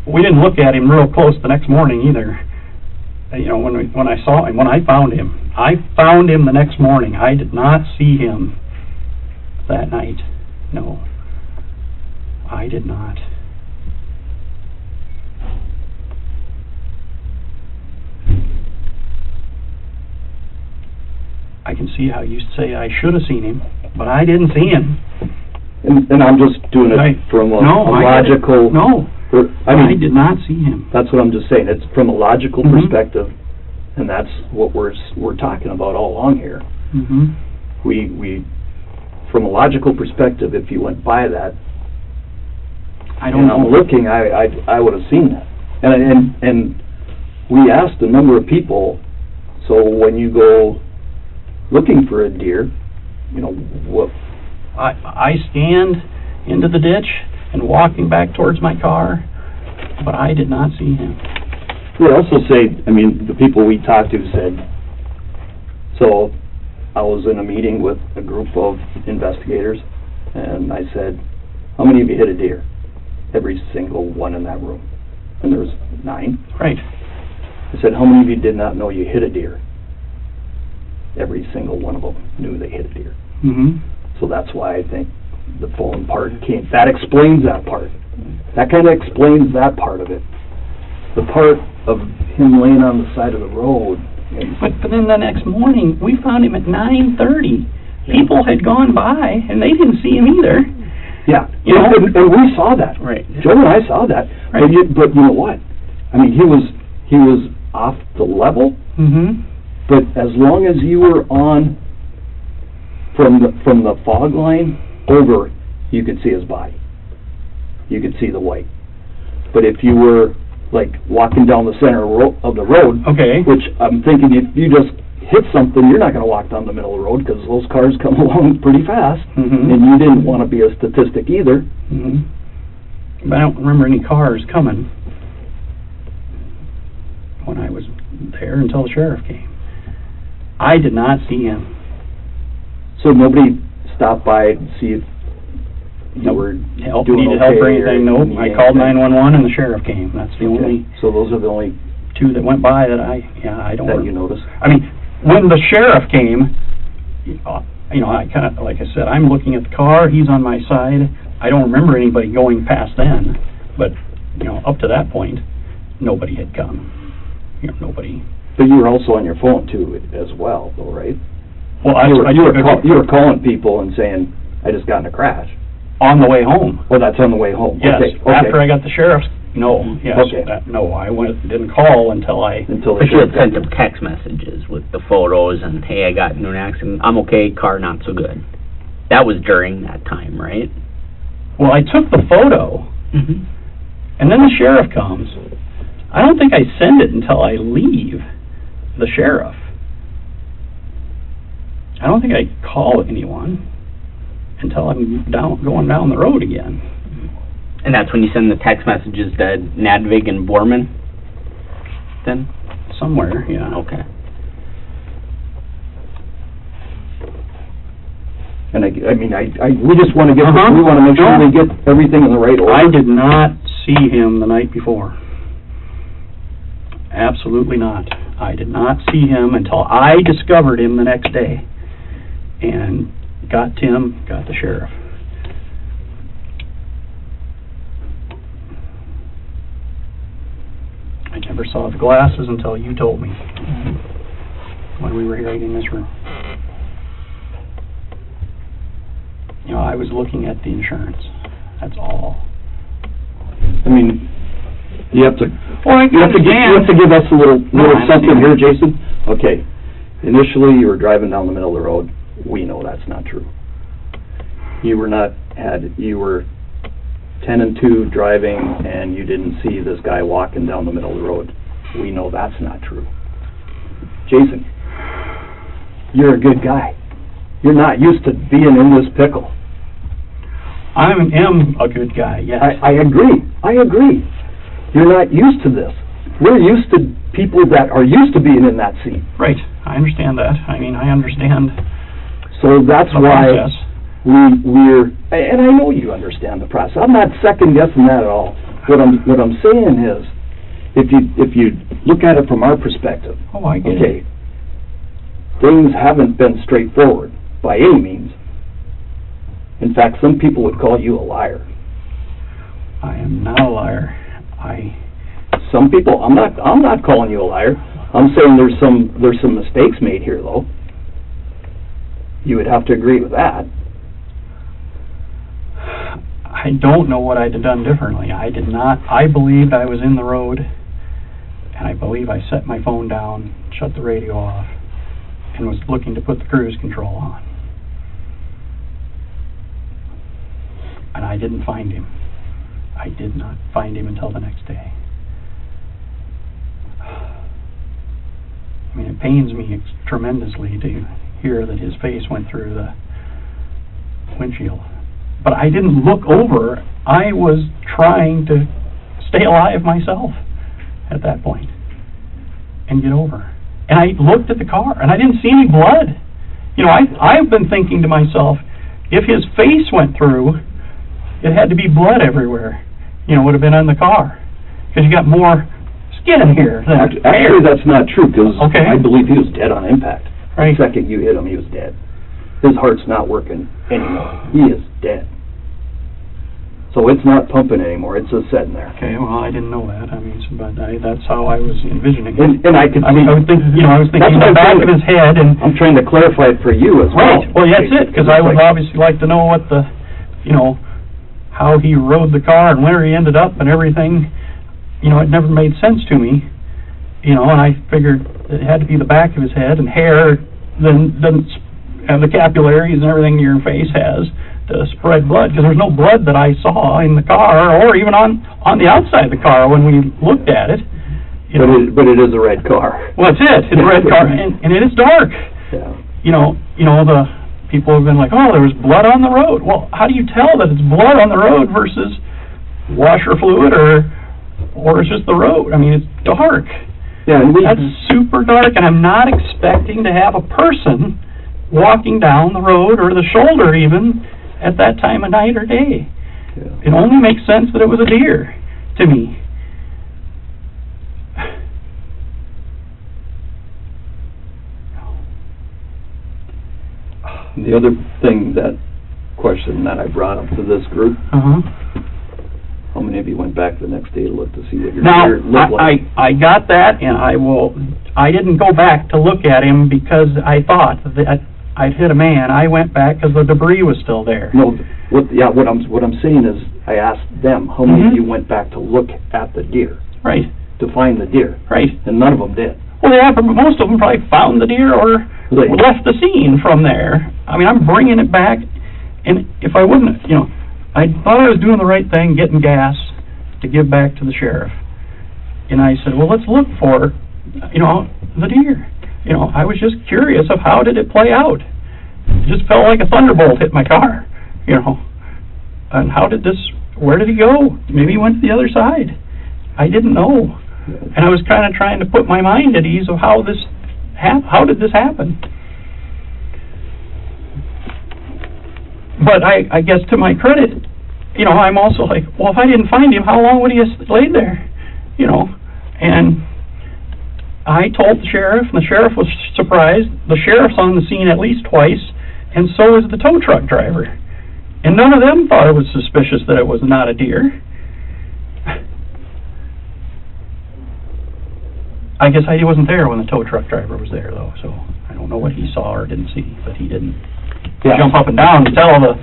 We didn't look at him real close the next morning either. You know, when I saw him, when I found him the next morning. I did not see him that night. No, I did not. I can see how you say I should have seen him, but I didn't see him. And I'm just doing it from a logical... No, I did not see him. That's what I'm just saying. It's from a logical perspective, and that's what we're talking about all along here. We from a logical perspective, if you went by that, I'm looking, I would have seen that. And we asked a number of people, so when you go looking for a deer, you know, what... I scanned into the ditch and walking back towards my car, but I did not see him. They also say, I mean, the people we talked to said, so I was in a meeting with a group of investigators, and I said, how many of you hit a deer? Every single one in that room. And there was 9. Right. I said, how many of you did not know you hit a deer? Every single one of them knew they hit a deer. So that's why I think the phone part came. That explains that part. That kind of explains that part of it. The part of him laying on the side of the road. But then the next morning, we found him at 9:30. People had gone by, and they didn't see him either. Yeah, and we saw that. Right. Joe and I saw that. Right. But you know what? I mean, he was off the level. But as long as you were on from the fog line over, you could see his body. You could see the white. But if you were like walking down the center of the road, which I'm thinking if you just hit something, you're not going to walk down the middle of the road because those cars come along pretty fast, and you didn't want to be a statistic either. But I don't remember any cars coming when I was there until the sheriff came. I did not see him. So nobody stopped by to see if you were needed help or anything? Nope. I called 911 and the sheriff came. That's the only. So those are the only 2 that went by that I don't. That you noticed. I mean, when the sheriff came, you know, I kind of, like I said, I'm looking at the car. He's on my side. I don't remember anybody going past then, but you know, up to that point, nobody had come. You know, nobody. But you were also on your phone too, as well, though, right? Well, you were calling people and saying, "I just got in a crash." On the way home. Oh, that's on the way home. Yes. Okay. After I got the sheriff's. No. Yes. Okay. No, I didn't call until But you had sent them text messages with the photos and, hey, I got into an accident. I'm okay. Car not so good. That was during that time, right? Well, I took the photo, and then the sheriff comes. I don't think I send it until I leave the sheriff. I don't think I call anyone until I'm going down the road again. And that's when you send the text messages to Nadvig and Borman? Then? Somewhere, yeah. Okay. And we just want to get, we want to make sure we get everything in the right order. I did not see him the night before. Absolutely not. I did not see him until I discovered him the next day. And got Tim, got the sheriff. I never saw the glasses until you told me when we were here in this room. You know, I was looking at the insurance. That's all. I mean, you have to. Well, you have to give us a little something here, Jason. Okay. Initially, you were driving down the middle of the road. We know that's not true. You were 10 and 2 driving, and you didn't see this guy walking down the middle of the road. We know that's not true. Jason, you're a good guy. You're not used to being in this pickle. I am a good guy, yes. I agree. You're not used to this. We're used to people that are used to being in that seat. Right, I understand that. I mean, I understand So that's the why process. we're, and I know you understand the process. I'm not second guessing that at all. What I'm saying is, if you look at it from our perspective, Oh, I get it. okay, things haven't been straightforward by any means. In fact, some people would call you a liar. I am not a liar. Some people, I'm not calling you a liar. I'm saying there's some mistakes made here, though. You would have to agree with that. I don't know what I'd have done differently. I believed I was in the road, and I believe I set my phone down, shut the radio off, and was looking to put the cruise control on. And I didn't find him. I did not find him until the next day. I mean, it pains me tremendously to hear that his face went through the windshield. But I didn't look over. I was trying to stay alive myself at that point and get over. And I looked at the car, and I didn't see any blood. You know, I've been thinking to myself, if his face went through, it had to be blood everywhere. You know, would have been on the car. Because you got more skin here than hair. Actually, that's not true, because Okay. I believe he was dead on impact. Right. The second you hit him, he was dead. His heart's not working anymore. He is dead. So it's not pumping anymore. It's just sitting there. Okay, well, I didn't know that. I mean, but that's how I was envisioning it. And I could see... I was thinking, I was thinking That's in the what back I'm of his head, and I'm trying to clarify it for you as well. right. Well, that's it, because I would obviously like to know what the, how he rode the car and where he ended up and everything. It never made sense to me. And I figured it had to be the back of his head, and hair then doesn't have the capillaries and everything your face has to spread blood, because there's no blood that I saw in the car or even on the outside of the car when we looked at it. But it is a red car. Well, that's it. It's a red car, and it is dark. Yeah. The people have been like, oh, there was blood on the road. Well, how do you tell that it's blood on the road versus washer fluid or it's just the road? I mean, it's dark. Yeah, and That's super dark, and I'm not expecting to have a person walking down the road or the shoulder even at that time of night or day. Yeah. It only makes sense that it was a deer to me. The other thing, that question that I brought up to this group, how many of you went back the next day to look to see what your Now, deer looked like? I got that, and I didn't go back to look at him because I thought that I'd hit a man. I went back because the debris was still there. No, what I'm saying is, I asked them, how many of you went back to look at the deer, Right, to find the deer? right. And none of them did. Well, yeah, but most of them probably found the deer or Right. left the scene from there. I mean, I'm bringing it back, and if I wouldn't, I thought I was doing the right thing, getting gas to give back to the sheriff. And I said, well, let's look for, the deer. I was just curious of how did it play out. It just felt like a thunderbolt hit my car, And where did he go? Maybe he went to the other side. I didn't know. And I was kind of trying to put my mind at ease of how did this happen? But I guess to my credit, I'm also like, well, if I didn't find him, how long would he have laid there? And I told the sheriff, and the sheriff was surprised. The sheriff's on the scene at least twice, and so is the tow truck driver. And none of them thought it was suspicious that it was not a deer. I guess I wasn't there when the tow truck driver was there, though, so I don't know what he saw or didn't see, but he didn't jump up and down to tell the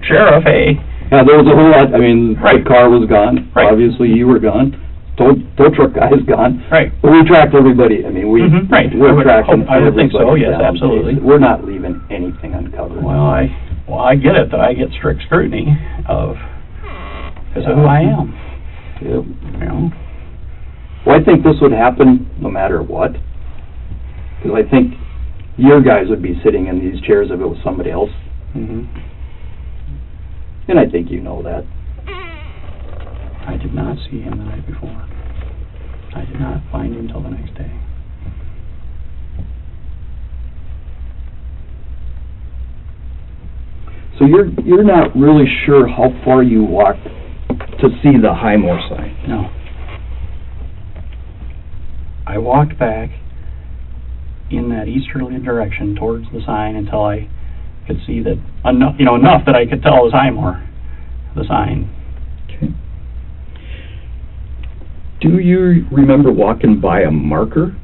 sheriff, hey. Yeah, there was a whole lot, Right. the car was gone. Right. Obviously, you were gone. Tow truck guy is gone. Right. But we tracked everybody. Right. We're tracking I would think so, everybody yes, down. absolutely. We're not leaving anything uncovered. Well, I get it, though. I get strict scrutiny because of who I am. Yep. Well, I think this would happen no matter what. Because I think your guys would be sitting in these chairs if it was somebody else. And I think you know that. I did not see him the night before. I did not find him until the next day. So you're not really sure how far you walked to see the Highmore sign? No. I walked back in that easterly direction towards the sign until I could see that enough that I could tell it was Highmore, the sign. Okay. Do you remember walking by a marker,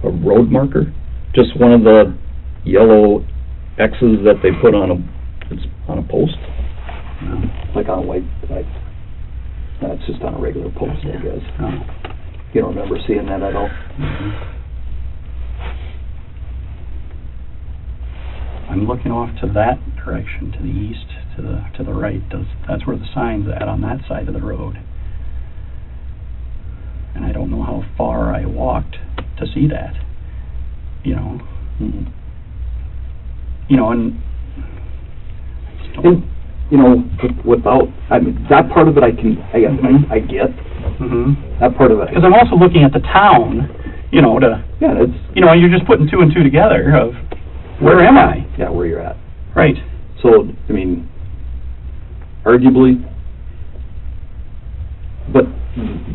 a road marker, just one of the yellow X's that they put on a post? No. Like on a white, no, it's just on a regular post, I guess. No. You don't remember seeing that at all? Mm-hmm. I'm looking off to that direction, to the east, to the right. That's where the sign's at, on that side of the road. And I don't know how far I walked to see that. Mm-hmm. And without, I mean, that part of it I get. Mm-hmm. That part of it. Because I'm also looking at the town, Yeah, it's. you're just putting two and two together of, where am I? Yeah, where you're at. Right. So, I mean, arguably, but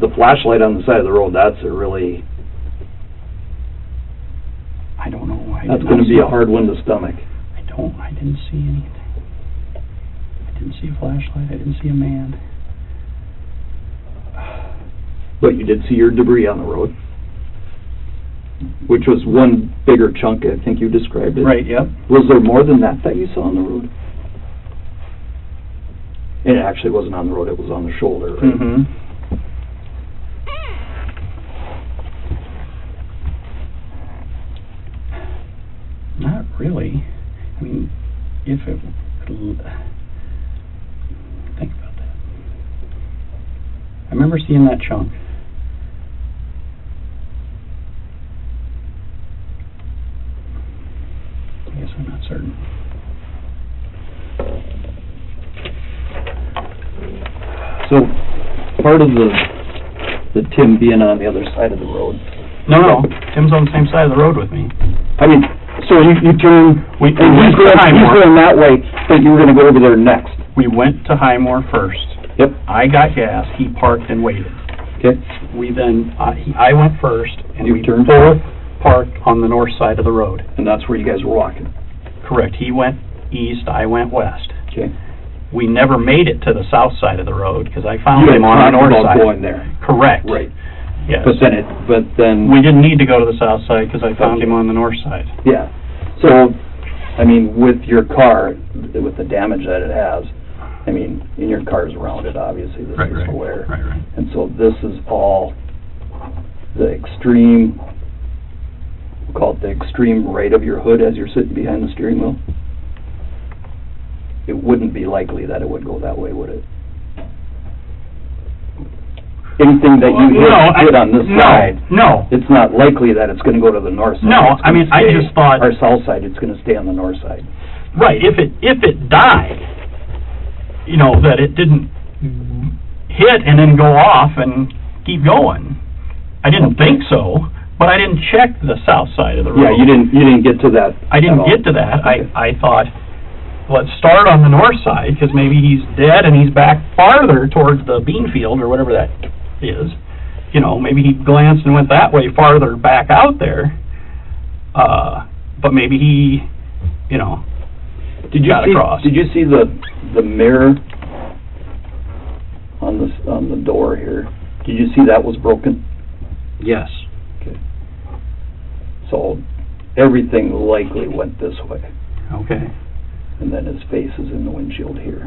the flashlight on the side of the road, that's a really, I don't know. that's going to be a hard one to stomach. I didn't see anything. I didn't see a flashlight. I didn't see a man. But you did see your debris on the road, which was one bigger chunk, I think you described it. Right, yep. Was there more than that you saw on the road? It actually wasn't on the road, it was on the shoulder, right? Mm-hmm. Not really. I mean, if it... Think about that. I remember seeing that chunk. I guess I'm not certain. So, part of the Tim being on the other side of the road. No, Tim's on the same side of the road with me. I mean, so you turn, We and he's went to Highmore. going that way, but you were gonna go over there next. We went to Highmore first. Yep. I got gas, he parked and waited. Okay. We then, I went first, and You we turned? both parked on the north side of the road. And that's where you guys were walking. Correct. He went east, I went west. Okay. We never made it to the south side of the road, because I found You had him on the talked north about side. going there. Correct. Right. Yes. But then, We didn't need to go to the south side, because I found him on the north side. yeah. So, I mean, with your car, with the damage that it has, I mean, and your car's rounded, obviously, this is square. Right. And so this is all the extreme, we'll call it the extreme right of your hood as you're sitting behind the steering wheel. It wouldn't be likely that it would go that way, would it? Anything that you hit on this side, No. it's not likely that it's gonna go to the north side. No, It's I gonna mean, I stay- just thought- Or south side, it's gonna stay on the north side. Right, if it died, that it didn't hit and then go off and keep going. I didn't think so, but I didn't check the south side of the road. Yeah, you didn't get to that. I didn't at all. get to that. Okay. I thought, let's start on the north side, because maybe he's dead and he's back farther towards the bean field or whatever that is. Maybe he glanced and went that way farther back out there. But maybe he, got across. Did you see the mirror on the door here? Did you see that was broken? Yes. Okay. So everything likely went this way, Okay. and then his face is in the windshield here.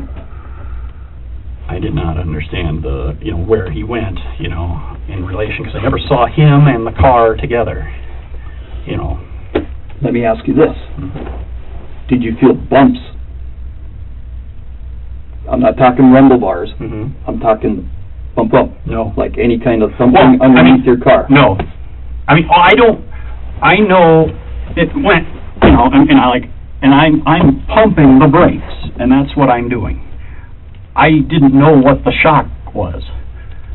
I did not understand where he went, in relation, because I never saw him and the car together, Let me ask you this. Mm-hmm. Did you feel bumps? I'm not talking rumble bars. Mm-hmm. I'm talking bump up. No. Like any kind of thumping underneath your car. No. I mean, I know it went, and I'm pumping the brakes, and that's what I'm doing. I didn't know what the shock was.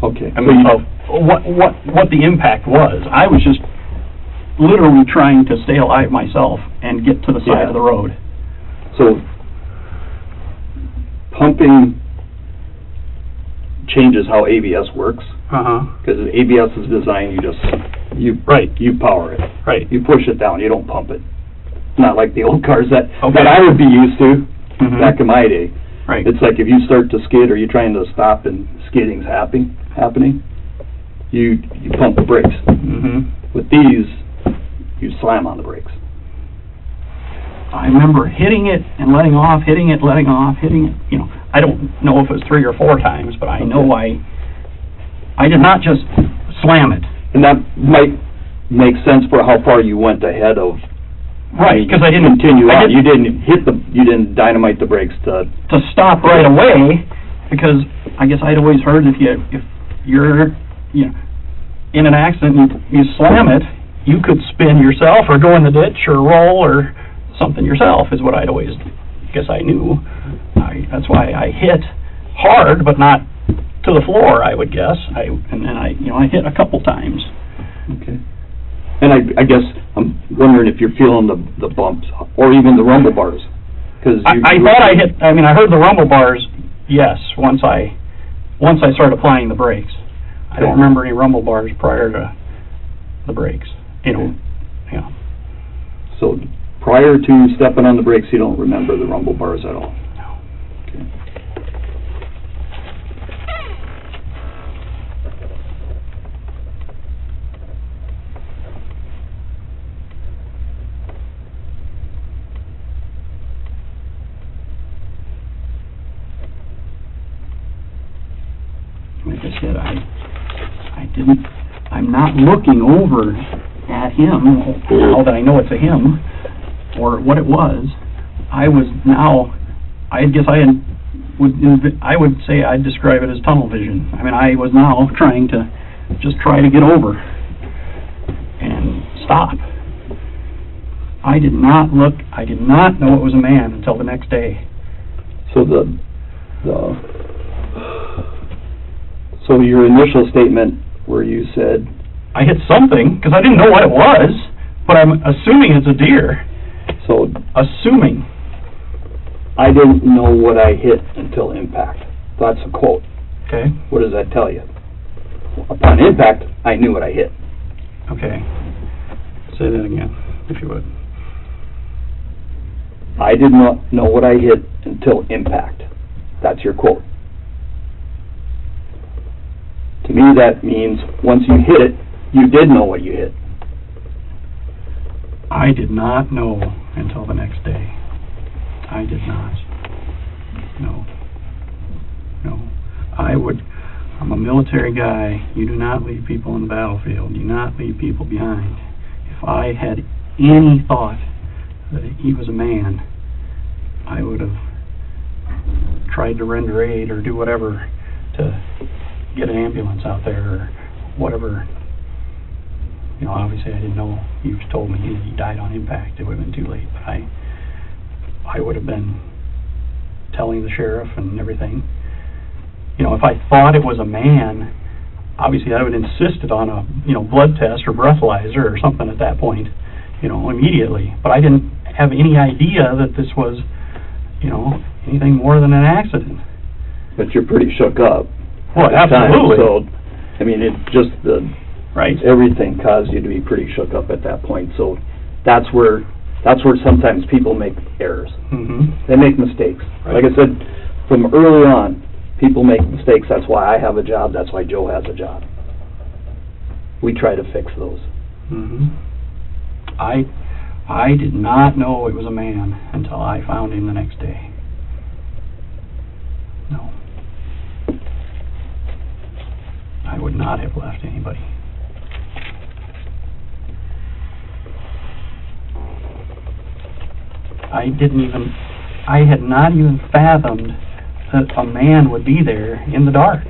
Okay. I mean, what the impact was. I was just literally trying to stay alive myself and get to the side of the road. So, pumping changes how ABS works. Because ABS is designed, you power it. Right. You push it down, you don't pump it. Not like the old cars that I would be used to back in my day. Right. It's like if you start to skid or you're trying to stop and skidding's happening, you pump the brakes. With these, you slam on the brakes. I remember hitting it and letting off, hitting it, letting off, hitting it. You know, I don't know if it was 3 or 4 times, but I know I did not just slam it. And that might make sense for how far you went ahead of. Right, because I didn't continue on. You didn't dynamite the brakes to stop right away, because I guess I'd always heard if you're in an accident and you slam it, you could spin yourself or go in the ditch or roll or something yourself, is what I'd always guess I knew. That's why I hit hard, but not to the floor, I would guess. And then I hit a couple times. Okay. And I guess I'm wondering if you're feeling the bumps or even the rumble bars. Cause I thought I hit. I mean, I heard the rumble bars. Yes, once I started applying the brakes. I don't remember any rumble bars prior to the brakes. Yeah. So prior to stepping on the brakes, you don't remember the rumble bars at all? No. Okay. Like I said, I'm not looking over at him, now that I know it's a him, or what it was. I would say I'd describe it as tunnel vision. I mean, I was now trying to get over and stop. I did not know it was a man until the next day. So your initial statement where you said... I hit something, because I didn't know what it was, but I'm assuming it's a deer. So... Assuming. I didn't know what I hit until impact. That's a quote. Okay. What does that tell you? Upon impact, I knew what I hit. Okay. Say that again, if you would. I did not know what I hit until impact. That's your quote. To me, that means once you hit it, you did know what you hit. I did not know until the next day. I did not. No. I'm a military guy. You do not leave people on the battlefield. You do not leave people behind. If I had any thought that he was a man, I would have tried to render aid or do whatever to get an ambulance out there or whatever. Obviously I didn't know. You told me he died on impact. It would have been too late. But I would have been telling the sheriff and everything. If I thought it was a man, obviously I would have insisted on a blood test or breathalyzer or something at that point, immediately. But I didn't have any idea that this was, anything more than an accident. But you're pretty shook up. Well, absolutely. So, I mean, right. Everything caused you to be pretty shook up at that point. So that's where sometimes people make errors. They make mistakes. Right. Like I said, from early on, people make mistakes. That's why I have a job. That's why Joe has a job. We try to fix those. I did not know it was a man until I found him the next day. No. I would not have left anybody. I had not even fathomed that a man would be there in the dark.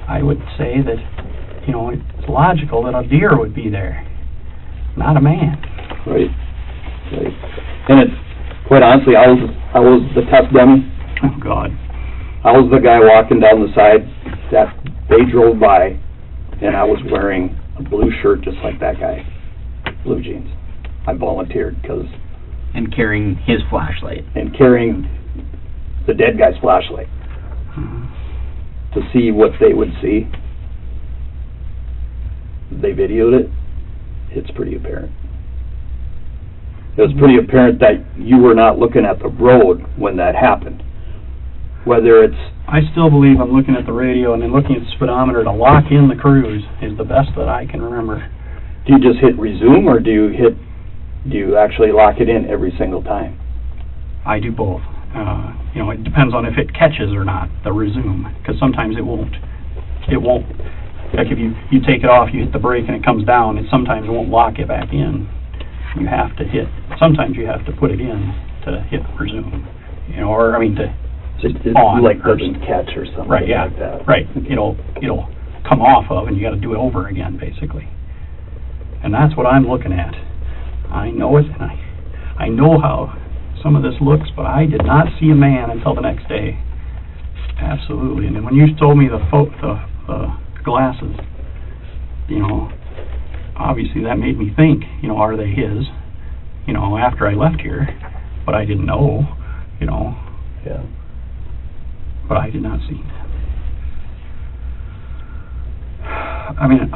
I would say that, it's logical that a deer would be there, not a man. Right. And quite honestly, I was the test dummy. Oh, God. I was the guy walking down the side that they drove by, and I was wearing a blue shirt just like that guy, blue jeans. I volunteered because... And carrying his flashlight. And carrying the dead guy's flashlight to see what they would see. They videoed it. It's pretty apparent. It was pretty apparent that you were not looking at the road when that happened. Whether it's... I still believe I'm looking at the radio and then looking at the speedometer to lock in the cruise is the best that I can remember. Do you just hit resume, or do you actually lock it in every single time? I do both. You know, it depends on if it catches or not, the resume, because sometimes it won't. It won't. Like if you take it off, you hit the brake and it comes down, it sometimes won't lock it back in. You have to hit, sometimes you have to put it in to hit resume. You know, or I mean to It on. like doesn't catch or something right, yeah, like that. Right, it'll come off of and you got to do it over again, basically. And that's what I'm looking at. I know it, and I know how some of this looks, but I did not see a man until the next day. Absolutely. And then when you told me the glasses, you know, obviously that made me think, you know, are they his? You know, after I left here, but I didn't know, you know. Yeah. But I did not see that. I mean,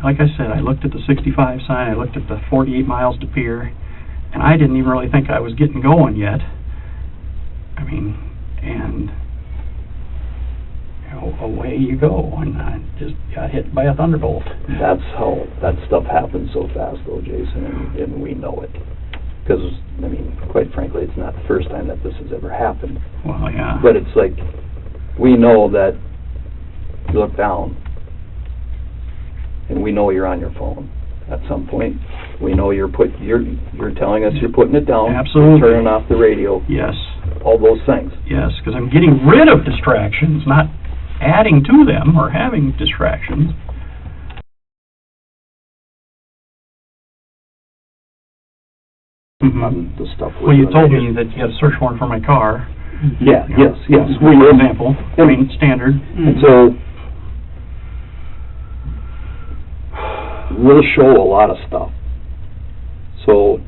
like I said, I looked at the 65 sign, I looked at the 48 miles to Pier, and I didn't even really think I was getting going yet. I mean, and, you know, away you go, and I just got hit by a thunderbolt. That's how that stuff happens so fast, though, Jason, and we know it. Because, I mean, quite frankly, it's not the first time that this has ever happened. Well, yeah. But it's like, we know that you look down, and we know you're on your phone at some point. We know you're telling us you're putting it down. Absolutely. Turning off the radio. Yes. All those things. Yes, because I'm getting rid of distractions, not adding to them or having distractions. On the stuff. Well, you told me that you had a search warrant for my car. Yeah, You know, yes. For example, I mean, standard. And so, we'll show a lot of stuff. So,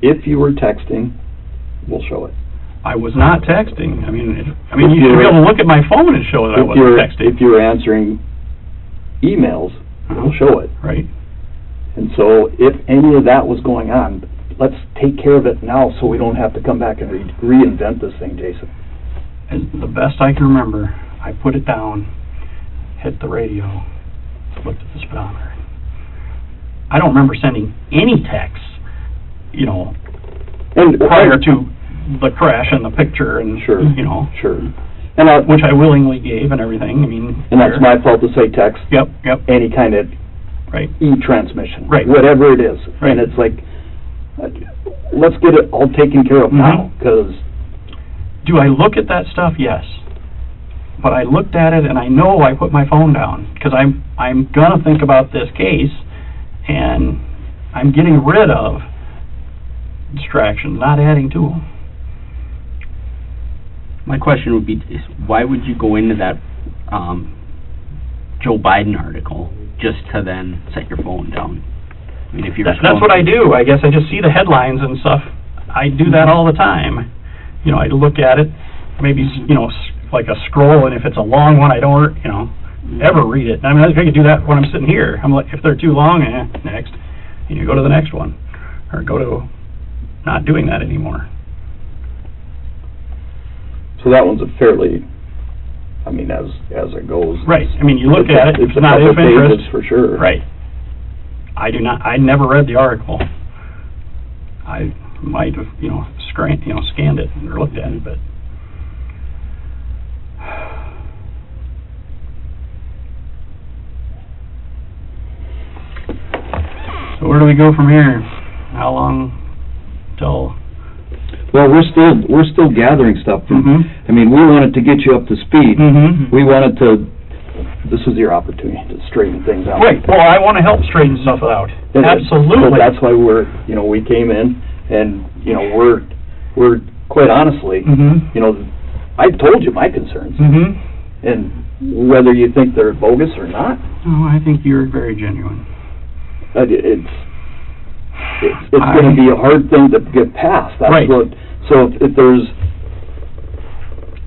if you were texting, we'll show it. I was not texting. I mean, you should be able to look at my phone and show that I wasn't texting. If you were answering emails, we'll show it. Right. And so, if any of that was going on, let's take care of it now so we don't have to come back and reinvent this thing, Jason. As the best I can remember, I put it down, hit the radio, looked at the speedometer. I don't remember sending any texts, you know, prior to the crash and the picture and, sure, you know. Sure. And which I willingly gave and everything, I mean. And that's my fault to say text. Yep. Any kind of right. e-transmission. Right. Whatever it is. Right. And it's like, let's get it all taken care of now, because... Do I look at that stuff? Yes. But I looked at it and I know I put my phone down, because I'm gonna think about this case, and I'm getting rid of distractions, not adding to them. My question would be, why would you go into that Joe Biden article just to then set your phone down? I mean, if you're that's what I do. I guess I just see the headlines and stuff. I do that all the time. You know, I look at it, maybe, you know, like a scroll, and if it's a long one, I don't, you know, ever read it. I mean, I could do that when I'm sitting here. I'm like, if they're too long, next. And you go to the next one, or go to not doing that anymore. So that one's a fairly, I mean, as it goes. Right. I mean, you look at it, it's it's not of interest. For sure. Right. I never read the article. I might have, you know, scanned it or looked at it, but. So where do we go from here? How long till? Well, we're still gathering stuff. I mean, we wanted to get you up to speed. We wanted to. This is your opportunity to straighten things out. Right. Well, I want to help straighten stuff out. Absolutely. That's why we came in, and you know, we're quite honestly, Mm-hmm. you know, I've told you my concerns, Mm-hmm. and whether you think they're bogus or not, Oh, I think you're very genuine. it's going to be a hard thing to get past. That's Right. what. So if there's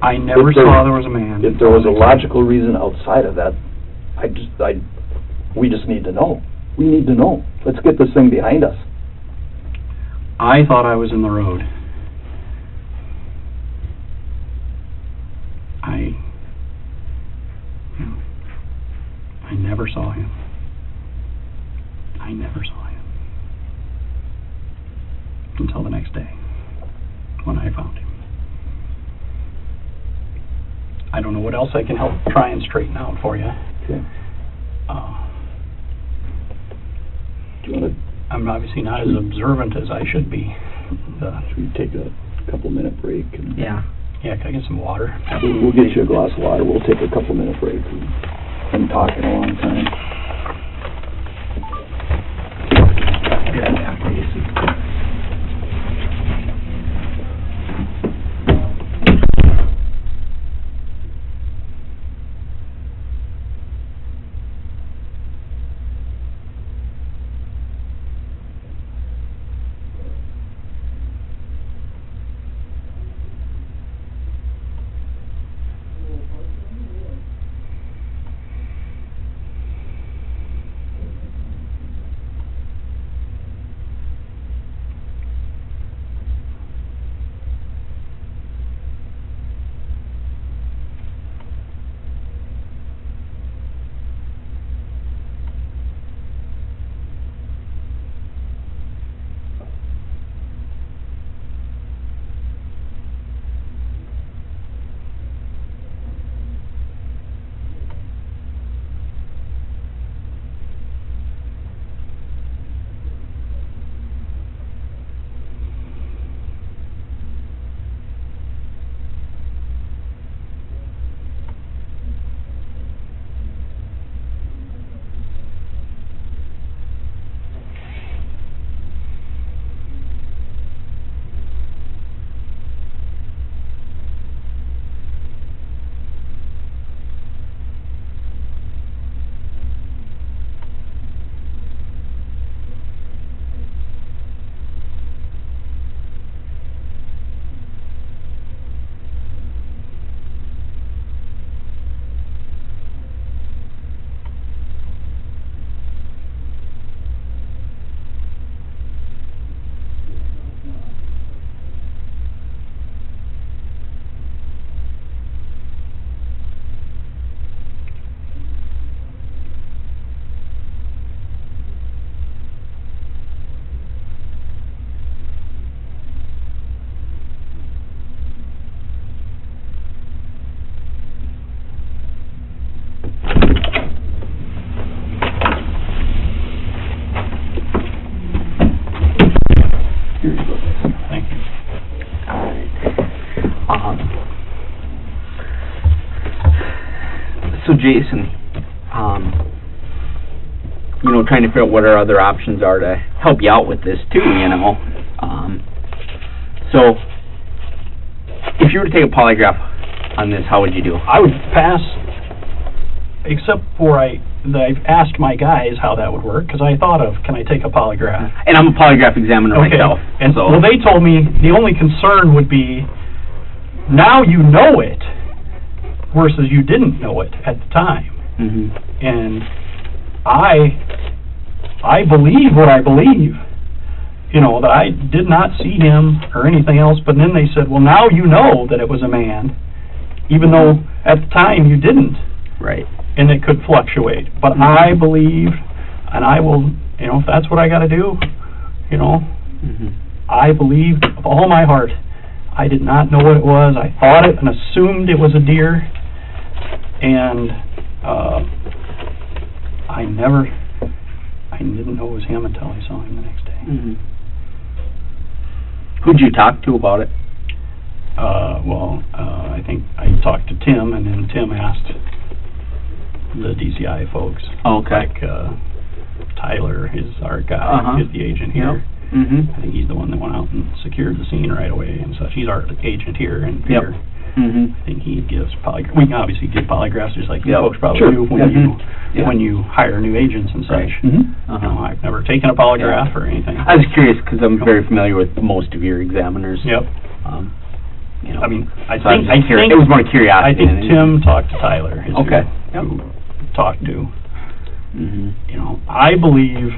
I never If there- saw there was a man. if there was a logical reason outside of that, we just need to know. We need to know. Let's get this thing behind us. I thought I was in the road. I never saw him. I never saw him. Until the next day, when I found him. I don't know what else I can help try and straighten out for you. Okay. Do you want I'm obviously not as observant as I should be. should we take a couple-minute break? And Yeah. Yeah, can I get some water? we'll get you a glass of water. We'll take a couple-minute break. Been talking a long time. Yeah, Jason. Thank you. So Jason, you know, trying to figure out what our other options are to help you out with this too, you know. So, if you were to take a polygraph on this, how would you do? I would pass, except for I've asked my guys how that would work, because I thought of, can I take a polygraph? And I'm a polygraph examiner Okay, myself. and so. well, they told me the only concern would be, now you know it, versus you didn't know it at the time. Mm-hmm. And I believe what I believe, you know, that I did not see him or anything else, but then they said, well, now you know that it was a man, even though at the time you didn't. Right. And it could fluctuate. But I believe, and I will, you know, if that's what I got to do, you know, I believed with all my heart. I did not know what it was. I thought it and assumed it was a deer. And I didn't know it was him until I saw him the next day. Mm-hmm. Who'd you talk to about it? I think I talked to Tim, and then Tim asked the DCI folks. Okay. Like Tyler is our guy, is the agent here. Mm-hmm. I think he's the one that went out and secured the scene right away and such. He's our agent here in Peter. Mm-hmm. I think he gives polygraphs. We can obviously give polygraphs just like you folks probably Sure. do when you hire new agents and such. Mm-hmm. You know, I've never taken a polygraph or anything. I was curious because I'm very familiar with most of your examiners. Yep. You know, I mean, I so think it was more curiosity. I think than Tim talked to Tyler. Is Okay. Who talked to. Mm-hmm. You know, I believe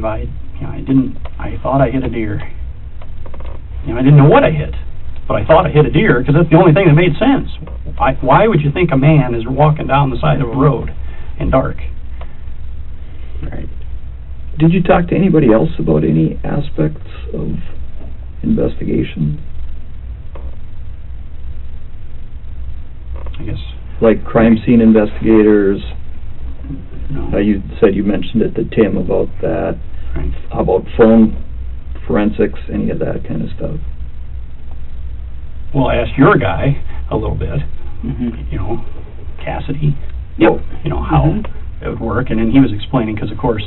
I thought I hit a deer. You know, I didn't know what I hit, but I thought I hit a deer because that's the only thing that made sense. Why would you think a man is walking down the side of a road in dark? Right. Did you talk to anybody else about any aspects of investigation? I guess. Like crime scene investigators? No. You said you mentioned it to Tim about that. Right. How about phone forensics, any of that kind of stuff? Well, I asked your guy a little bit. Mm-hmm. You know, Cassidy. Yep. You know how it would work, and then he was explaining because, of course,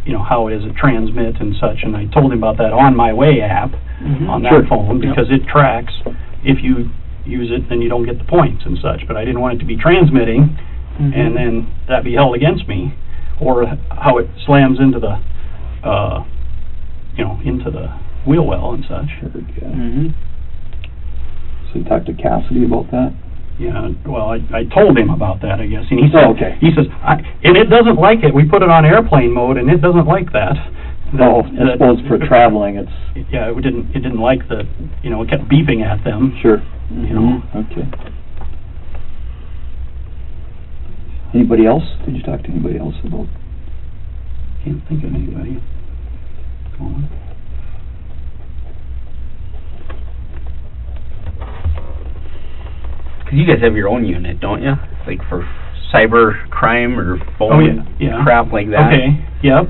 you know how it is a transmit and such, and I told him about that On My Way app on that phone because it tracks if you use it, then you don't get the points and such. But I didn't want it to be transmitting, and then that be held against me, or how it slams into the, you know, into the wheel well and such. So you talked to Cassidy about that? Yeah, well, I told him about that, I guess, and he said, okay. he says, and it doesn't like it. We put it on airplane mode, and it doesn't like that. I suppose for traveling, it's... Yeah, it didn't like the, you know, it kept beeping at them. Sure. You know. Okay. Anybody else? Did you talk to anybody else about? Can't think of anybody. Go on. Because you guys have your own unit, don't you? Like for cyber crime or phone crap like that. Okay. Yep.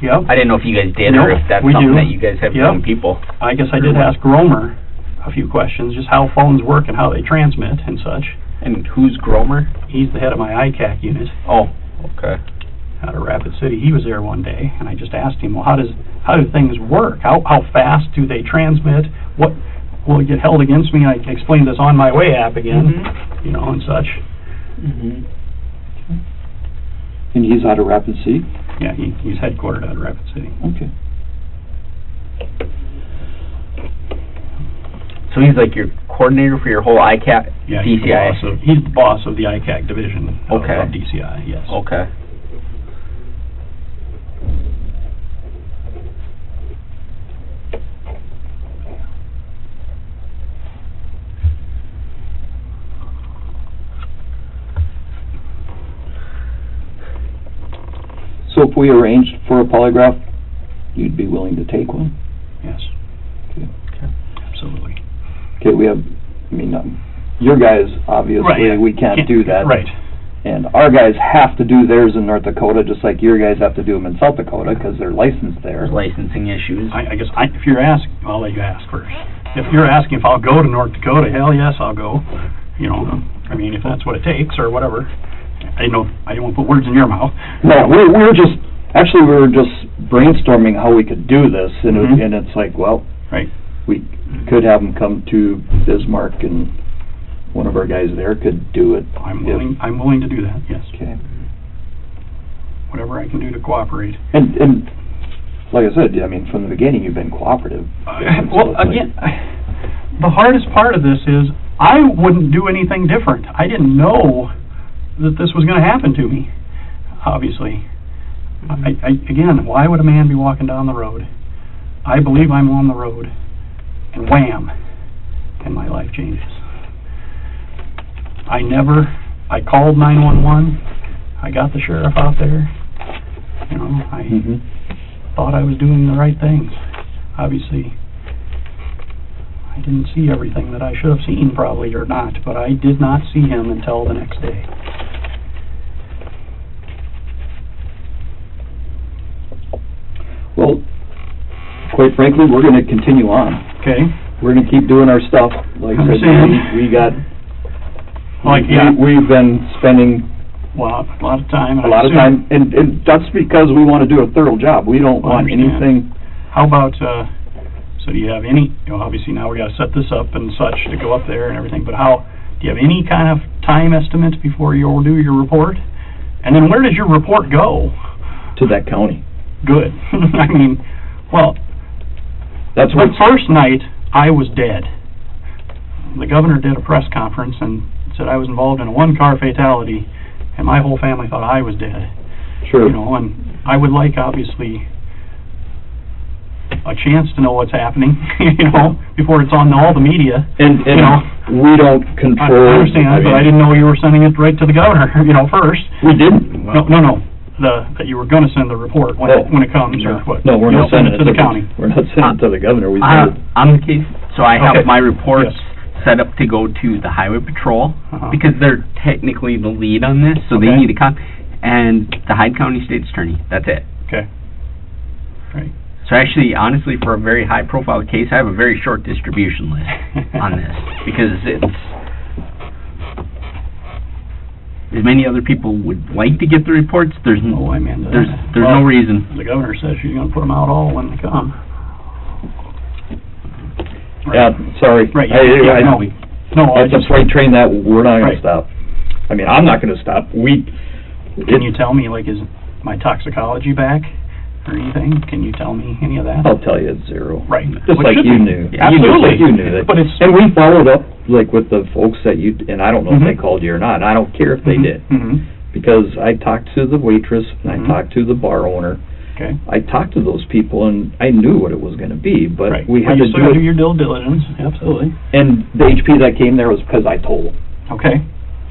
Yep. I didn't know if you guys did or if that's something that you guys have your own people. I guess I did ask Romer a few questions, just how phones work and how they transmit and such. And who's Gromer? He's the head of my ICAC unit. Oh, okay. Out of Rapid City. He was there one day, and I just asked him, well, how do things work? How fast do they transmit? What will it get held against me? I explained this On My Way app again, you know, and such. And he's out of Rapid City? Yeah, he's headquartered out of Rapid City. Okay. So he's like your coordinator for your whole ICAC, yeah, DCI? He's the boss of the ICAC division of Okay. DCI, yes. Okay. So if we arranged for a polygraph, you'd be willing to take one? Yes. Okay. Absolutely. Okay, we have, I mean, your guys, obviously, we can't do that. Right. And our guys have to do theirs in North Dakota, just like your guys have to do them in South Dakota, because they're licensed there. There's licensing issues. I guess, if you're asking, I'll let you ask first. If you're asking if I'll go to North Dakota, hell yes, I'll go. You know, I mean, if that's what it takes, or whatever. I didn't want to put words in your mouth. No, we were just brainstorming how we could do this, and, and it's like, well, right. We could have them come to Bismarck, and one of our guys there could do it. I'm willing to do that, yes. Okay. Whatever I can do to cooperate. And like I said, I mean, from the beginning, you've been cooperative. Well, again, the hardest part of this is I wouldn't do anything different. I didn't know that this was going to happen to me, obviously. Again, why would a man be walking down the road? I believe I'm on the road, and wham, and my life changes. I called 911, I got the sheriff out there, you know, I thought I was doing the right things. Obviously, I didn't see everything that I should have seen, probably, or not, but I did not see him until the next day. Well, quite frankly, we're going to continue on. Okay. We're going to keep doing our stuff. Like I said, we got... Like, yeah. We've been spending Well, a lot of time. A lot of time, and that's because we want to do a thorough job. We don't want anything. How about, so do you have any, obviously now we gotta set this up and such to go up there and everything, but do you have any kind of time estimates before you'll do your report? And then where does your report go? To that county. Good. I mean, well, that's the first night, I was dead. The governor did a press conference and said I was involved in a one-car fatality, and my whole family thought I was dead. Sure. And I would like, obviously, a chance to know what's happening, before it's on all the media. And we don't control. I understand, but I didn't know you were sending it right to the governor, first. We didn't. No. That you were going to send the report when it comes, or what? No, we're not sending it to the county. We're not sending it to the governor. We I'm the case, so I have my reports Yes. set up to go to the Highway Patrol, because they're technically the lead on this, so they Okay. need to come, and the Hyde County State's Attorney. That's it. Okay. Right. So actually, honestly, for a very high-profile case, I have a very short distribution list on this, because it's... As many other people would like to get the reports, there's no reason. The governor says she's going to put them out all when they come. Yeah, sorry. Right. That's a freight train that we're not going to stop. I mean, I'm not going to stop. Can you tell me, is my toxicology back or anything? Can you tell me any of that? I'll tell you it's zero. Right. Just like you knew. Absolutely. You knew that. But and we followed up, with the folks that and I don't know if they called you or not, and I don't care if they did. Because I talked to the waitress, and I talked to the bar owner. Okay. I talked to those people, and I knew what it was going to be, but we had to do your due diligence, absolutely. And the HP that came there was because I told them. Okay.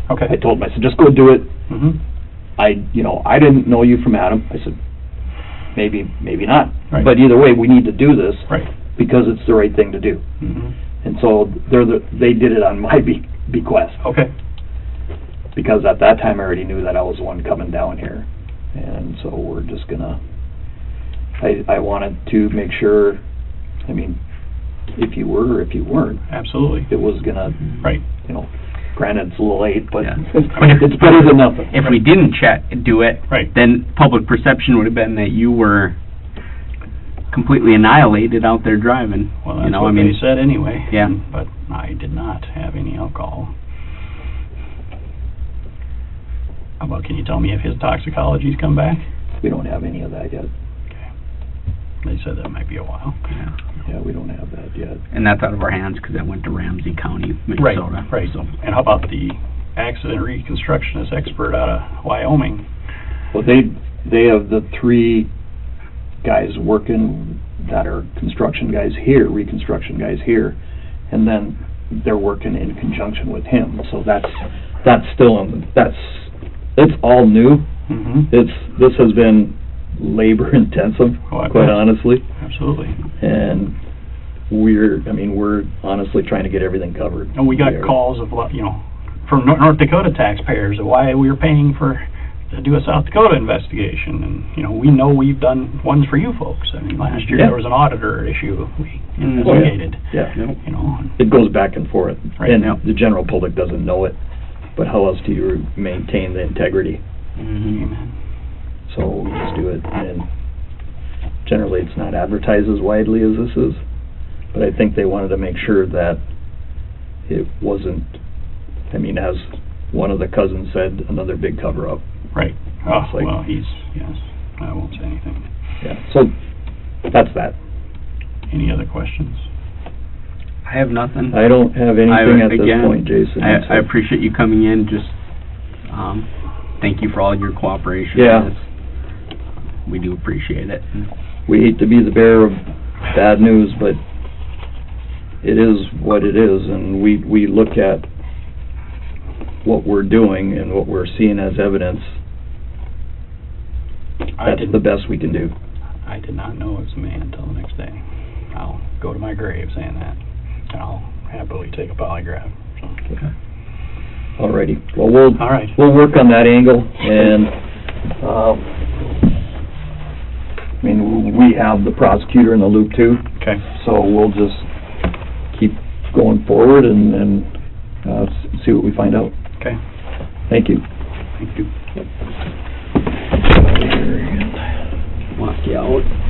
I told them, I said, just go do it. I didn't know you from Adam. I said, maybe not. Right. But either way, we need to do this because it's the right thing to do. And so they did it on my bequest. Okay. Because at that time I already knew that I was the one coming down here. And so we're just gonna, I wanted to make sure, if you were or if you weren't. Absolutely. It was gonna, granted it's a little late, but it's better than nothing. If we didn't do it, then public perception would have been that you were completely annihilated out there driving. Well, that's what they said anyway. Yeah. But I did not have any alcohol. How about, can you tell me if his toxicology's come back? We don't have any of that yet. Okay. They said that might be a while. Yeah, we don't have that yet. And that's out of our hands because that went to Ramsey County, Minnesota. Right. So. And how about the accident reconstructionist expert out of Wyoming? Well, they have the 3 guys working that are construction guys here, reconstruction guys here, and then they're working in conjunction with him. So that's still it's all new. This has been labor intensive, quite honestly. Absolutely. And we're honestly trying to get everything covered. And we got calls of from North Dakota taxpayers of why we were paying to do a South Dakota investigation, and we know we've done ones for you folks. Last year there was an auditor issue we investigated. It goes back and forth, and the general public doesn't know it. But how else do you maintain the integrity? So we just do it, and generally it's not advertised as widely as this is. But I think they wanted to make sure that it wasn't. As one of the cousins said, another big cover-up. Right. Oh, well, yes. I won't say anything. Yeah. So that's that. Any other questions? I have nothing. I don't have anything at this point, Jason. I appreciate you coming in. Just thank you for all your cooperation. Yeah. We do appreciate it. We hate to be the bearer of bad news, but it is what it is, and we look at what we're doing and what we're seeing as evidence. That's the best we can do. I did not know it was a man until the next day. I'll go to my grave saying that. I'll happily take a polygraph. So. Okay. Alrighty. Well, we'll work on that angle, and we have the prosecutor in the loop too. Okay. So we'll just keep going forward and see what we find out. Okay. Thank you. Thank you. Walk you out.